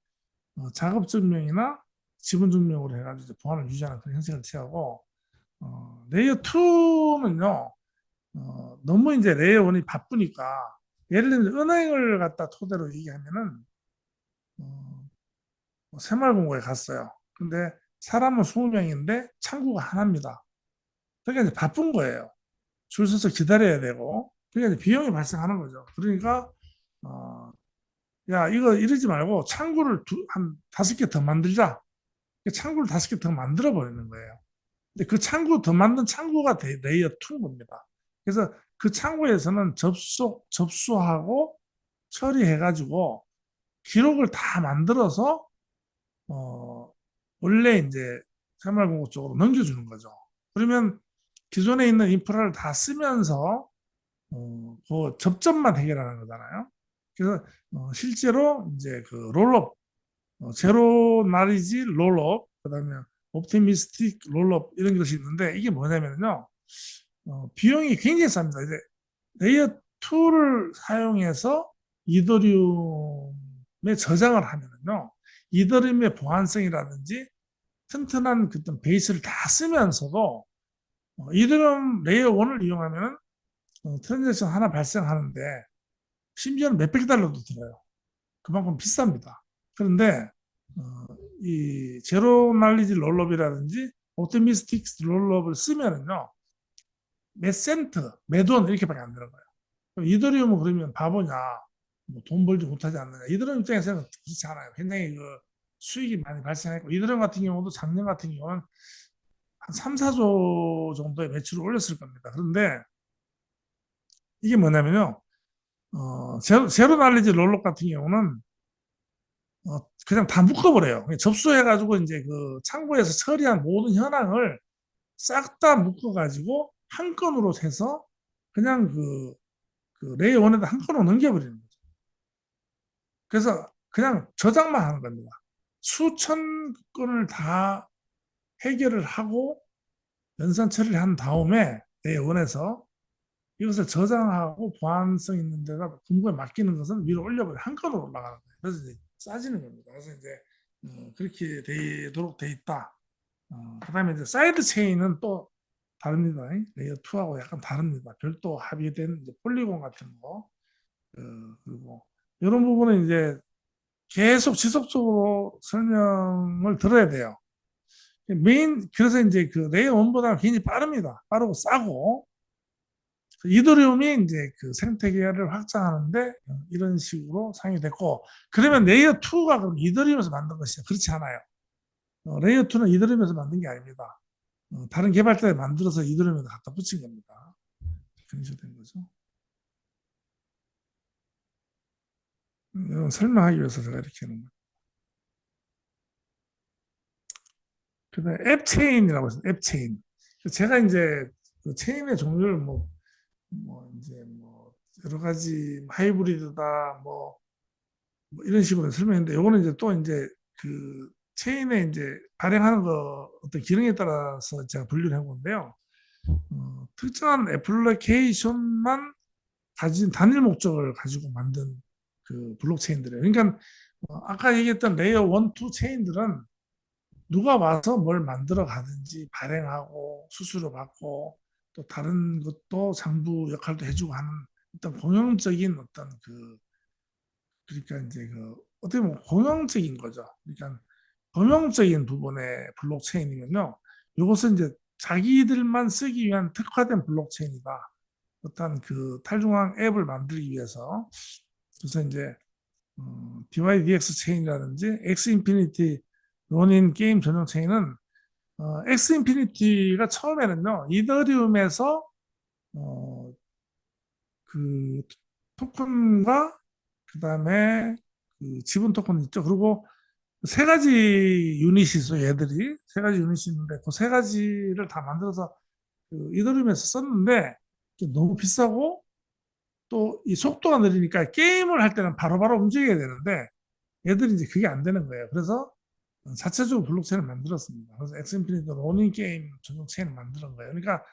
작업 증명이나 지분 증명으로 해가지고 보안을 유지하는 그런 형식을 취하고 레이어 2는요, 너무 이제 레이어 1이 바쁘니까, 예를 들면 은행을 갖다 토대로 얘기하면은, 어, 새마을금고에 갔어요. 근데 사람은 20명인데 창구가 하나입니다. 그러니까 이제 바쁜 거예요. 줄 서서 기다려야 되고, 그러니까 이제 비용이 발생하는 거죠. 그러니까, 어, 야, 이거 이러지 말고 창구를 한 5개 더 만들자. 창구를 5개 더 만들어 버리는 거예요. 근데 그 창구, 더 만든 창구가 레이어 2인 겁니다. 그래서 그 창구에서는 접수하고 처리해가지고 기록을 다 만들어서, 어, 원래 이제 새마을공고 쪽으로 넘겨주는 거죠. 그러면 기존에 있는 인프라를 다 쓰면서, 그 접점만 해결하는 거잖아요. 그래서, 실제로 이제 그 롤업, 제로 나리지 롤업, 그다음에 옵티미스틱 롤업 이런 것이 있는데 이게 뭐냐면요. 비용이 굉장히 쌉니다. 이제 레이어 2를 사용해서 이더리움에 저장을 하면은요. 이더리움의 보안성이라든지 튼튼한 그 어떤 베이스를 다 쓰면서도 이더리움 레이어 1을 이용하면은 트랜잭션 하나 발생하는데 심지어는 몇백 달러도 들어요. 그만큼 비쌉니다. 그런데 어, 이 제로 날리지 롤업이라든지 오토미스틱 롤업을 쓰면은요 몇 센트, 몇 원 이렇게밖에 안 되는 거예요. 이더리움은 그러면 바보냐, 뭐돈 벌지 못하지 않느냐. 이더리움 입장에서는 그렇지 않아요. 굉장히 그 수익이 많이 발생했고 이더리움 같은 경우도 작년 같은 경우는 한 3, 4조 정도의 매출을 올렸을 겁니다. 그런데 이게 뭐냐면요. 제로 날리지 롤업 같은 경우는 그냥 다 묶어버려요. 그냥 접수해가지고 이제 그 창고에서 처리한 모든 현황을 싹 다 묶어가지고 한 건으로 해서 그냥 그 레이어 원에다 한 건으로 넘겨버리는 거죠. 그래서 그냥 저장만 하는 겁니다. 수천 건을 다 해결을 하고 연산 처리를 한 다음에 레이어 원에서 이것을 저장하고 보안성 있는 데다 공부에 맡기는 것은 위로 올려버려 한 건으로 올라가는 거예요. 그래서 이제 싸지는 겁니다. 그래서 이제 그렇게 되도록 돼 있다. 그다음에 이제 사이드 체인은 또 다릅니다. 레이어 2하고 약간 다릅니다. 별도 합의된 이제 폴리곤 같은 거 그리고 이런 부분은 이제 계속 지속적으로 설명을 들어야 돼요. 그래서 이제 그 레이어 1보다 굉장히 빠릅니다. 빠르고 싸고 이더리움이 이제 그 생태계를 확장하는데 이런 식으로 사용이 됐고 그러면 레이어 2가 그럼 이더리움에서 만든 것이냐? 그렇지 않아요. 레이어 2는 이더리움에서 만든 게 아닙니다. 다른 개발자에 만들어서 이더리움에 갖다 붙인 겁니다. 그런 식으로 된 거죠. 설명하기 위해서 제가 이렇게 하는 거예요. 그다음에 앱체인이라고 해서 앱체인. 제가 이제 그 체인의 종류를 뭐 이제 뭐 여러 가지 하이브리드다 뭐 이런 식으로 설명했는데 요거는 이제 또 이제 그 체인에 이제 발행하는 거 어떤 기능에 따라서 제가 분류를 한 건데요. 특정한 애플리케이션만 가진 단일 목적을 가지고 만든 그 블록체인들이에요. 그러니까 아까 얘기했던 레이어 1, 2 체인들은 누가 와서 뭘 만들어 가든지 발행하고 수수료 받고 또 다른 것도 장부 역할도 해주고 하는 어떤 공용적인 어떤 그러니까 이제 어떻게 보면 공용적인 거죠. 그러니까 범용적인 부분의 블록체인이면요. 이것은 이제 자기들만 쓰기 위한 특화된 블록체인이다. 어떤 그 탈중앙 앱을 만들기 위해서 그래서 이제 DYDX 체인이라든지 X 인피니티 론인 게임 전용 체인은 X 인피니티가 처음에는요 이더리움에서 어, 그 토큰과 그다음에 그 지분 토큰 있죠. 그리고 세 가지 유닛이 있어요. 얘들이 세 가지 유닛이 있는데 그 세 가지를 다 만들어서 그 이더리움에서 썼는데 너무 비싸고 또 이 속도가 느리니까 게임을 할 때는 바로바로 움직여야 되는데 얘들이 이제 그게 안 되는 거예요. 그래서 자체적으로 블록체인을 만들었습니다. 그래서 엑스인피니티 로닝 게임 전용 체인을 만드는 거예요. 그러니까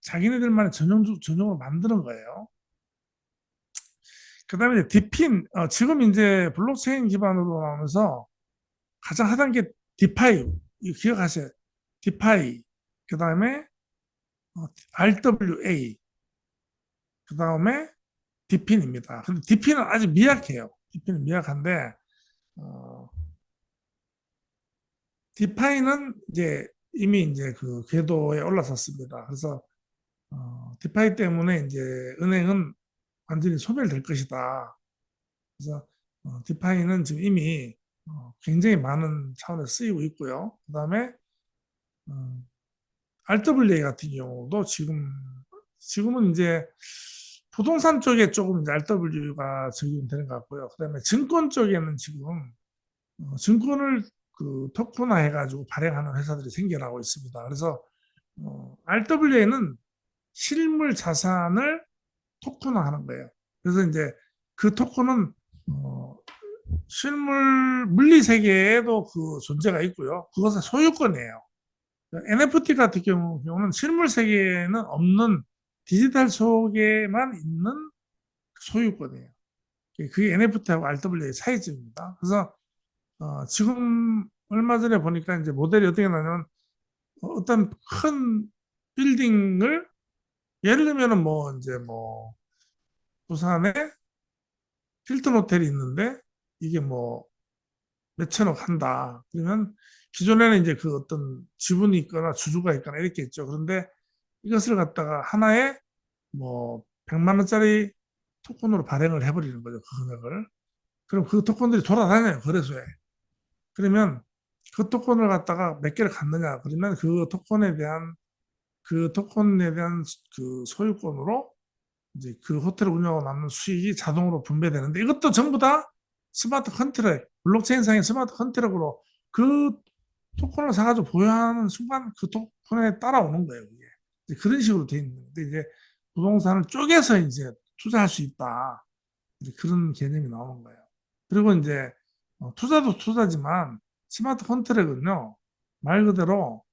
자기네들만의 전용으로 만드는 거예요. 그다음에 디핀 지금 이제 블록체인 기반으로 나오면서 가장 하단 게 디파이 이거 기억하세요. 디파이 그 다음에 RWA, 그 다음에 DPN입니다. 근데 DP는 아직 미약해요. DP는 미약한데 디파이는 이제 이미 이제 그 궤도에 올라섰습니다. 그래서 디파이 때문에 이제 은행은 완전히 소멸될 것이다. 그래서 디파이는 지금 이미 굉장히 많은 차원에서 쓰이고 있고요. 그다음에 RWA 같은 경우도 지금은 이제 부동산 쪽에 조금 이제 RW가 적용되는 것 같고요. 그다음에 증권 쪽에는 지금 증권을 그 토큰화 해가지고 발행하는 회사들이 생겨나고 있습니다. 그래서 RWA는 실물 자산을 토큰화하는 거예요. 그래서 이제 그 토큰은 어, 실물 물리 세계에도 그 존재가 있고요. 그것은 소유권이에요. NFT 같은 경우는 실물 세계에는 없는 디지털 속에만 있는 소유권이에요. 그게 NFT하고 RWA의 차이점입니다. 그래서 지금 얼마 전에 보니까 이제 모델이 어떻게 나냐면 어떤 큰 빌딩을 예를 들면은 뭐 이제 뭐 부산에 힐튼 호텔이 있는데 이게 뭐 몇천억 한다. 그러면 기존에는 이제 그 어떤 지분이 있거나 주주가 있거나 이렇게 있죠. 그런데 이것을 갖다가 하나에 뭐 100만 원짜리 토큰으로 발행을 해버리는 거죠. 그 금액을. 그럼 그 토큰들이 돌아다녀요. 거래소에. 그러면 그 토큰을 갖다가 몇 개를 갖느냐. 그러면 그 토큰에 대한 그 소유권으로 이제 그 호텔을 운영하고 남는 수익이 자동으로 분배되는데 이것도 전부 다 스마트 컨트랙, 블록체인상의 스마트 컨트랙으로 그 토큰을 사가지고 보유하는 순간 그 토큰에 따라오는 거예요. 이게. 이제 그런 식으로 돼 있는 건데 이제 부동산을 쪼개서 이제 투자할 수 있다. 이제 그런 개념이 나오는 거예요. 그리고 이제 투자도 투자지만 스마트 컨트랙은요 말 그대로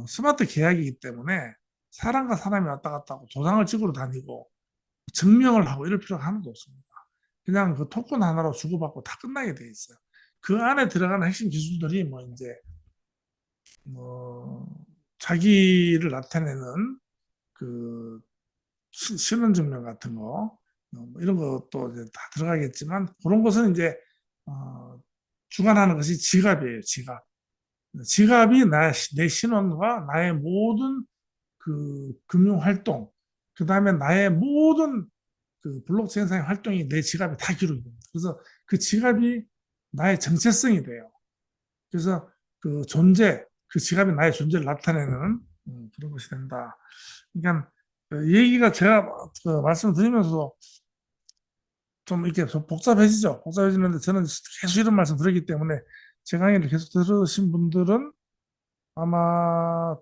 스마트 계약이기 때문에 사람과 사람이 왔다 갔다 하고 도장을 찍으러 다니고 증명을 하고 이럴 필요가 하나도 없습니다. 그냥 그 토큰 하나로 주고받고 다 끝나게 돼 있어요. 그 안에 들어가는 핵심 기술들이 뭐 이제 뭐 자기를 나타내는 그 신원증명 같은 거 뭐 이런 것도 이제 다 들어가겠지만 그런 것은 이제 어, 주관하는 것이 지갑이에요. 지갑. 지갑이 내 신원과 나의 모든 그 금융 활동, 그 다음에 나의 모든 그 블록체인상의 활동이 내 지갑에 다 기록이 됩니다. 그래서 그 지갑이 나의 정체성이 돼요. 그래서 그 지갑이 나의 존재를 나타내는 그런 것이 된다. 그러니까 얘기가 제가 말씀드리면서 좀 이렇게 복잡해지죠. 복잡해지는데 저는 계속 이런 말씀 드리기 때문에 제 강의를 계속 들으신 분들은 아마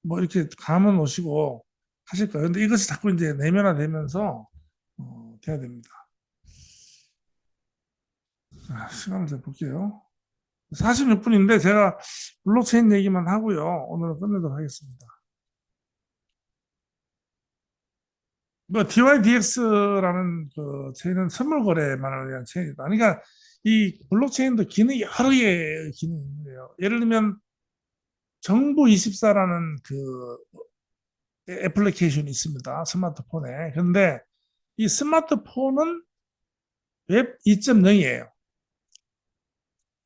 뭐 이렇게 감은 오시고 하실 거예요. 근데 이것이 자꾸 이제 내면화되면서 돼야 됩니다. 자, 시간을 좀 볼게요. 46분인데 제가 블록체인 얘기만 하고요. 오늘은 끝내도록 하겠습니다. 뭐 DYDX라는 그 체인은 선물 거래만을 위한 체인이다. 그러니까 이 블록체인도 기능이 여러 개의 기능이 있는데요. 예를 들면 정부24라는 그 애플리케이션이 있습니다. 스마트폰에. 그런데 이 스마트폰은 웹 2.0이에요.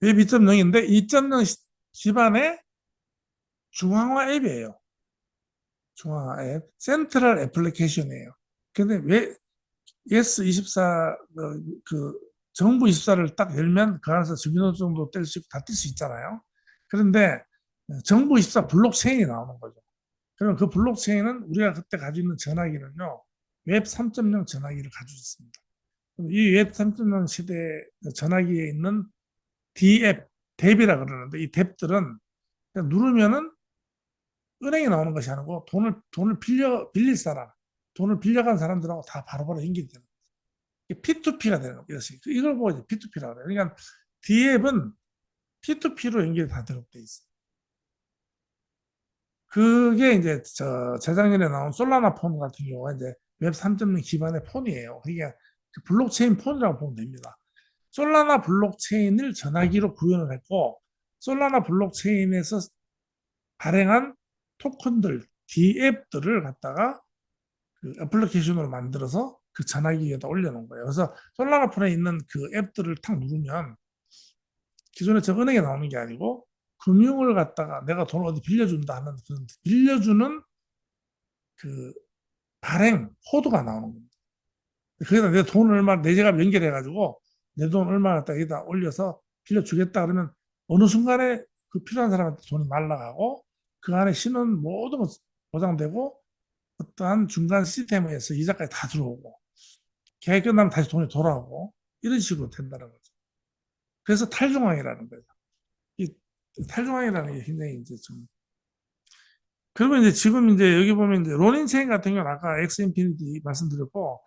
웹 2.0인데 2.0 기반의 중앙화 앱이에요. 중앙화 앱. 센트럴 애플리케이션이에요. 근데 왜 예스24 그 정부 24를 딱 열면 그 안에서 주민등록증도 뗄 수 있고 다 뜰 수 있잖아요. 그런데 정부 24 블록체인이 나오는 거죠. 그러면 그 블록체인은 우리가 그때 가지고 있는 전화기는요. 웹 3.0 전화기를 가지고 있습니다. 이 웹 3.0 시대 전화기에 있는 D앱, 탭이라 그러는데 이 탭들은 그냥 누르면은 은행에 나오는 것이 아니고 돈을 빌릴 사람, 돈을 빌려간 사람들하고 다 바로바로 연결이 되는 거예요. P2P가 되는 거예요. 이걸 보고 이제 P2P라고 해요. 그러니까 D앱은 P2P로 연결이 다 되도록 돼 있어요. 그게 이제 재작년에 나온 솔라나 폰 같은 경우가 이제 웹 3.0 기반의 폰이에요. 그러니까 블록체인 폰이라고 보면 됩니다. 솔라나 블록체인을 전화기로 구현을 했고 솔라나 블록체인에서 발행한 토큰들, DApp들을 갖다가 그 애플리케이션으로 만들어서 그 전화기에다 올려놓은 거예요. 그래서 솔라나 폰에 있는 그 앱들을 탁 누르면 기존에 저 은행에 나오는 게 아니고 금융을 갖다가 내가 돈을 어디 빌려준다 하는 그런 빌려주는 그 발행 코드가 나오는 겁니다. 거기다 내 돈 얼마 내 제가 연결해가지고 내 돈 얼마 갖다 여기다 올려서 빌려주겠다 그러면 어느 순간에 그 필요한 사람한테 돈이 날라가고 그 안에 신원 모든 것 보장되고 어떠한 중간 시스템에서 이자까지 다 들어오고 계획 끝나면 다시 돈이 돌아오고 이런 식으로 된다는 거죠. 그래서 탈중앙이라는 거죠. 이 탈중앙이라는 게 굉장히 이제 좀 그러면 이제 지금 이제 여기 보면 이제 로닌 체인 같은 경우는 아까 엑스 인피니티 말씀드렸고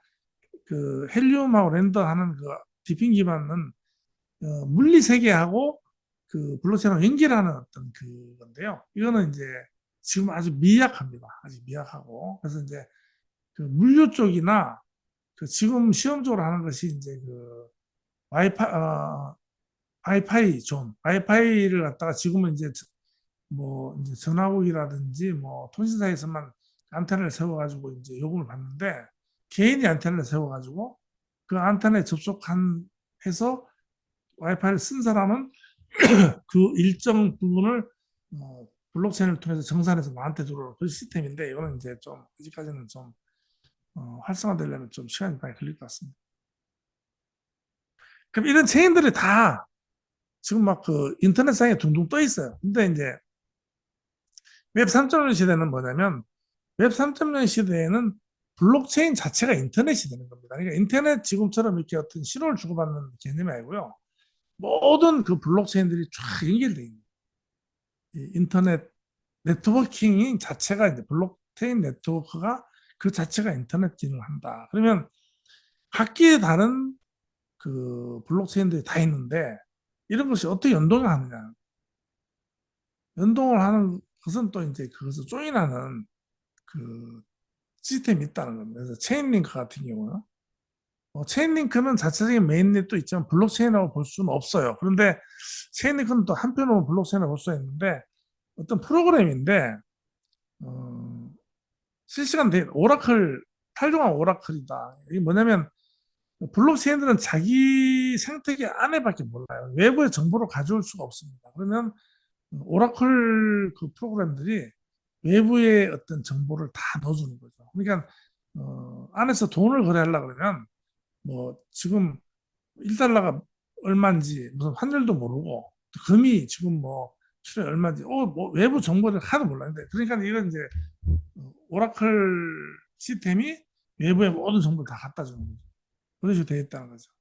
그 헬리움하고 랜더 하는 그 디핑 기반은 물리 세계하고 그 블록체인하고 연결하는 어떤 그건데요. 이거는 이제 지금 아주 미약합니다. 아직 미약하고 그래서 이제 그 물류 쪽이나 그 지금 시험적으로 하는 것이 이제 그 와이파이 존, 와이파이를 갖다가 지금은 이제 뭐 이제 전화국이라든지 뭐 통신사에서만 안테나를 세워가지고 이제 요금을 받는데 개인이 안테나를 세워가지고 그 안테나에 접속한 해서 와이파이를 쓴 사람은 그 일정 부분을 블록체인을 통해서 정산해서 나한테 들어오는 그 시스템인데 이거는 이제 좀 아직까지는 좀 활성화되려면 좀 시간이 많이 걸릴 것 같습니다. 그럼 이런 체인들이 다 지금 막 그 인터넷상에 둥둥 떠 있어요. 근데 이제 웹 3.0 시대는 뭐냐면 웹 3.0 시대에는 블록체인 자체가 인터넷이 되는 겁니다. 그러니까 인터넷 지금처럼 이렇게 어떤 신호를 주고받는 개념이 아니고요. 모든 그 블록체인들이 쫙 연결되어 있는 인터넷 네트워킹이 자체가 이제 블록체인 네트워크가 그 자체가 인터넷 기능을 한다. 그러면 각기의 다른 그 블록체인들이 다 있는데 이런 것이 어떻게 연동을 하느냐. 연동을 하는 것은 또 이제 그것을 조인하는 그 시스템이 있다는 겁니다. 그래서 체인링크 같은 경우는 체인링크는 자체적인 메인넷도 있지만 블록체인이라고 볼 수는 없어요. 그런데 체인링크는 또 한편으로 블록체인이라고 볼 수 있는데 어떤 프로그램인데 실시간 데이터 오라클 탈중앙 오라클이다. 이게 뭐냐면 블록체인들은 자기 생태계 안에밖에 몰라요. 외부의 정보를 가져올 수가 없습니다. 그러면 오라클 그 프로그램들이 외부의 어떤 정보를 다 넣어주는 거죠. 그러니까 안에서 돈을 거래하려고 그러면 뭐 지금 1달러가 얼마인지 무슨 환율도 모르고 금이 지금 뭐 키로에 얼마인지 뭐 외부 정보를 하나도 몰랐는데 그러니까 이런 이제 오라클 시스템이 외부의 모든 정보를 다 갖다 주는 거죠. 그런 식으로 되어 있다는 거죠.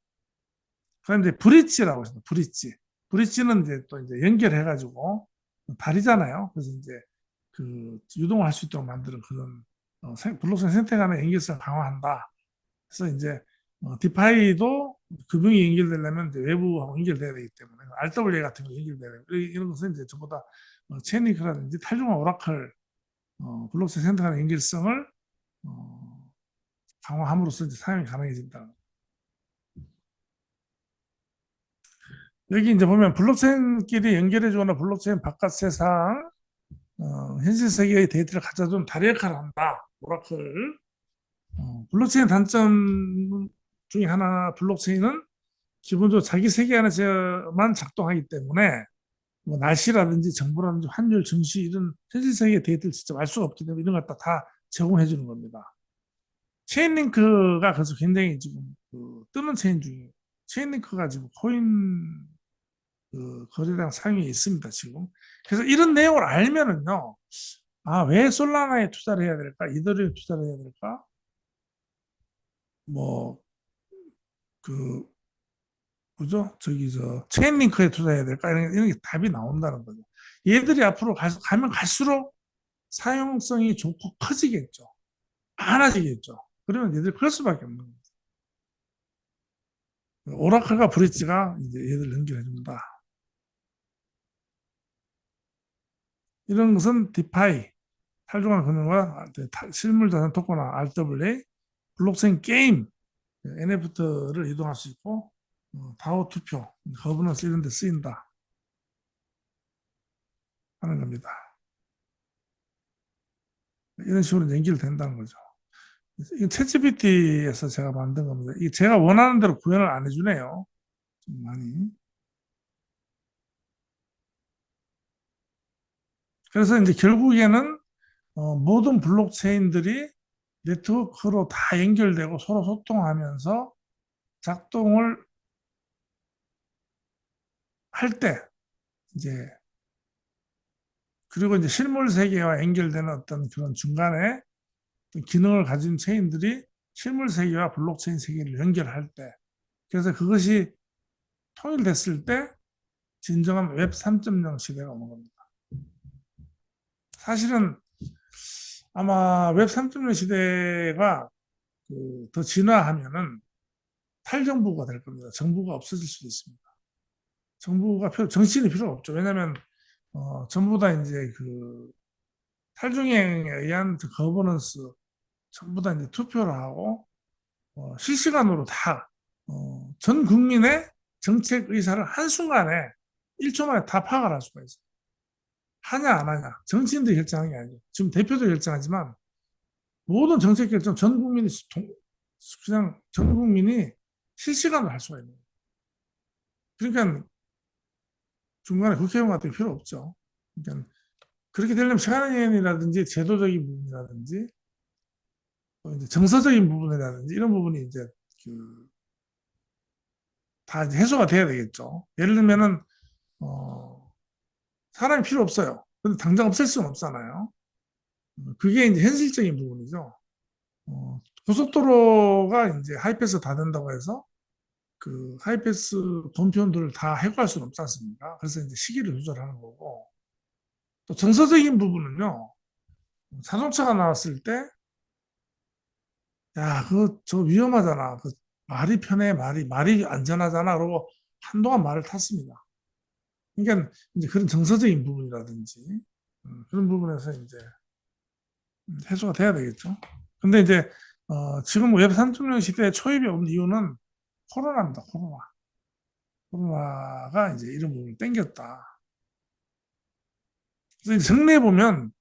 그다음 이제 브릿지라고 있습니다. 브릿지. 브릿지는 이제 또 이제 연결해가지고 다리잖아요. 그래서 이제 그 유동을 할 수 있도록 만드는 그런 블록체인 생태 간의 연결성을 강화한다. 그래서 이제 디파이도 금융이 연결되려면 이제 외부하고 연결돼야 되기 때문에 RWA 같은 거 연결돼야 되고 이런 것은 이제 전부 다 체인링크라든지 탈중앙 오라클 블록체인 생태 간의 연결성을 강화함으로써 이제 사용이 가능해진다. 여기 이제 보면 블록체인끼리 연결해주거나 블록체인 바깥 세상, 현실 세계의 데이터를 가져다 다리 역할을 한다. 오라클. 블록체인 단점 중에 하나, 블록체인은 기본적으로 자기 세계 안에서만 작동하기 때문에 뭐 날씨라든지 정보라든지 환율, 증시 이런 현실 세계 데이터를 직접 알 수가 없기 때문에 이런 것 다 제공해 주는 겁니다. 체인링크가 그래서 굉장히 지금 그 뜨는 체인 중에 체인링크가 지금 코인 그 거래량 상위에 있습니다, 지금. 그래서 이런 내용을 알면은요, 아, 왜 솔라나에 투자를 해야 될까? 이더리움에 투자를 해야 될까? 뭐, 그, 그죠? 저기, 체인링크에 투자해야 될까? 이런 게 답이 나온다는 거죠. 얘들이 앞으로 가면 갈수록 사용성이 좋고 커지겠죠. 많아지겠죠. 그러면 얘들이 그럴 수밖에 없는 거죠. 오라클과 브릿지가 이제 얘들 연결해준다. 이런 것은 디파이, 탈중앙 금융과 실물 자산 토큰화 RWA, 블록체인 게임, NFT를 이동할 수 있고 다오 투표, 거버넌스 이런 데 쓰인다 하는 겁니다. 이런 식으로 연결된다는 거죠. 이 챗GPT에서 제가 만든 겁니다. 이 제가 원하는 대로 구현을 안 해주네요. 좀 많이. 그래서 이제 결국에는 모든 블록체인들이 네트워크로 다 연결되고 서로 소통하면서 작동을 할 때 이제 그리고 이제 실물 세계와 연결되는 어떤 그런 중간에 기능을 가진 체인들이 실물 세계와 블록체인 세계를 연결할 때 그래서 그것이 통일됐을 때 진정한 웹 3.0 시대가 오는 겁니다. 사실은 아마 웹 3.0 시대가 더 진화하면은 탈정부가 될 겁니다. 정부가 없어질 수도 있습니다. 정치인이 필요 없죠. 왜냐하면 전부 다 이제 그 탈중행에 의한 거버넌스 전부 다 이제 투표를 하고 실시간으로 다 전 국민의 정책 의사를 한순간에 1초 만에 다 파악을 할 수가 있어요. 하냐 안 하냐 정치인들이 결정하는 게 아니죠. 지금 대표도 결정하지만 모든 정책 결정 전 국민이 그냥 전 국민이 실시간으로 할 수가 있는 거예요. 그러니까 중간에 국회의원 같은 게 필요 없죠. 그러니까 그렇게 되려면 시간이라든지 제도적인 부분이라든지 또 이제 정서적인 부분이라든지 이런 부분이 이제 다 이제 해소가 돼야 되겠죠. 예를 들면은 사람이 필요 없어요. 근데 당장 없앨 수는 없잖아요. 그게 이제 현실적인 부분이죠. 고속도로가 이제 하이패스 다 된다고 해서 그 하이패스 돈편들을 다 해고할 수는 없지 않습니까? 그래서 이제 시기를 조절하는 거고 또 정서적인 부분은요. 자동차가 나왔을 때 야, 저 위험하잖아. 말이 편해, 말이 안전하잖아. 그러고 한동안 말을 탔습니다. 그러니까 이제 그런 정서적인 부분이라든지 그런 부분에서 이제 해소가 돼야 되겠죠. 근데 이제 지금 웹 3.0 시대에 초입이 없는 이유는 코로나입니다. 코로나가 이제 이런 부분을 땡겼다. 그래서 정리해 보면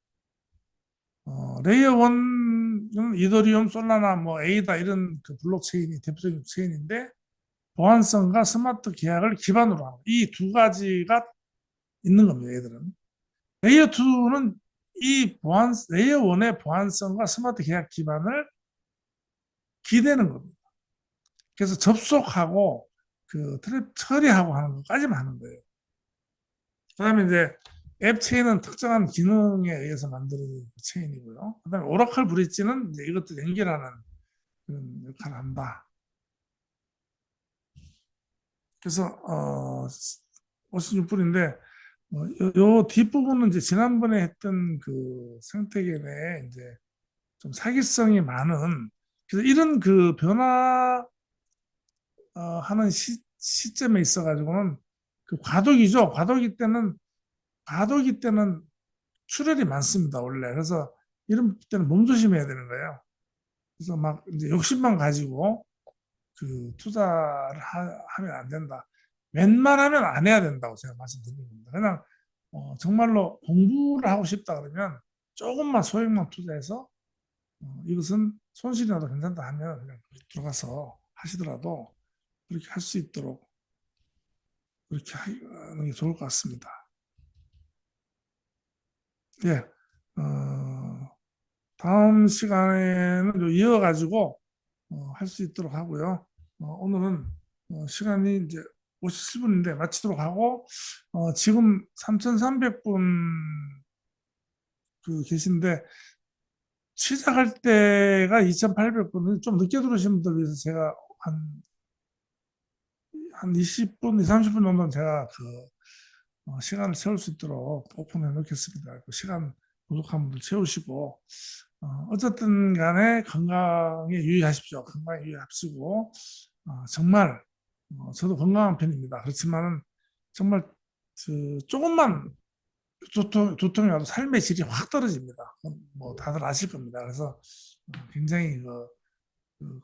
레이어 1은 이더리움, 솔라나, 뭐 에이다 이런 그 블록체인이 대표적인 체인인데 보안성과 스마트 계약을 기반으로 하는 이 두 가지가 있는 겁니다. 얘들은 레이어 2는 레이어 1의 보안성과 스마트 계약 기반을 기대는 겁니다. 그래서 접속하고 그 트랩 처리하고 하는 것까지만 하는 거예요. 그다음에 이제 앱 체인은 특정한 기능에 의해서 만드는 체인이고요. 그다음에 오라클 브릿지는 이제 이것도 연결하는 그런 역할을 한다. 그래서 56불인데 요 뒷부분은 이제 지난번에 했던 그 생태계 내에 이제 좀 사기성이 많은 그래서 이런 그 변화 하는 시점에 있어 가지고는 그 과도기 때는 출혈이 많습니다 원래. 그래서 이런 때는 몸조심해야 되는 거예요. 그래서 막 이제 욕심만 가지고 그 투자를 하면 안 된다. 웬만하면 안 해야 된다고 제가 말씀드리는 겁니다. 그냥 정말로 공부를 하고 싶다 그러면 조금만 소액만 투자해서 이것은 손실이 나도 괜찮다 하면 그냥 들어가서 하시더라도 그렇게 할 수 있도록 그렇게 하는 게 좋을 것 같습니다. 예, 다음 시간에는 이어가지고 할 수 있도록 하고요. 오늘은 시간이 이제 57분인데 마치도록 하고 지금 3,300분 그 계신데 시작할 때가 2,800분 좀 늦게 들어오신 분들 위해서 제가 한 20분, 30분 정도는 제가 시간을 채울 수 있도록 오픈해 놓겠습니다. 그 시간 부족한 분들 채우시고 어쨌든 간에 건강에 유의하십시오. 건강에 유의하시고 정말 저도 건강한 편입니다. 그렇지만은 정말 조금만 두통이 와도 삶의 질이 확 떨어집니다. 뭐 다들 아실 겁니다. 그래서 굉장히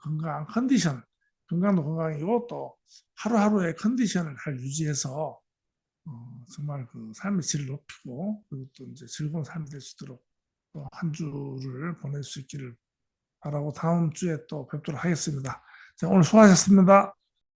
건강 컨디션, 건강도 건강이고 또 하루하루의 컨디션을 잘 유지해서 정말 그 삶의 질을 높이고 그리고 또 이제 즐거운 삶이 될 수 있도록 또 한 주를 보낼 수 있기를 바라고 다음 주에 또 뵙도록 하겠습니다. 자, 오늘 수고하셨습니다.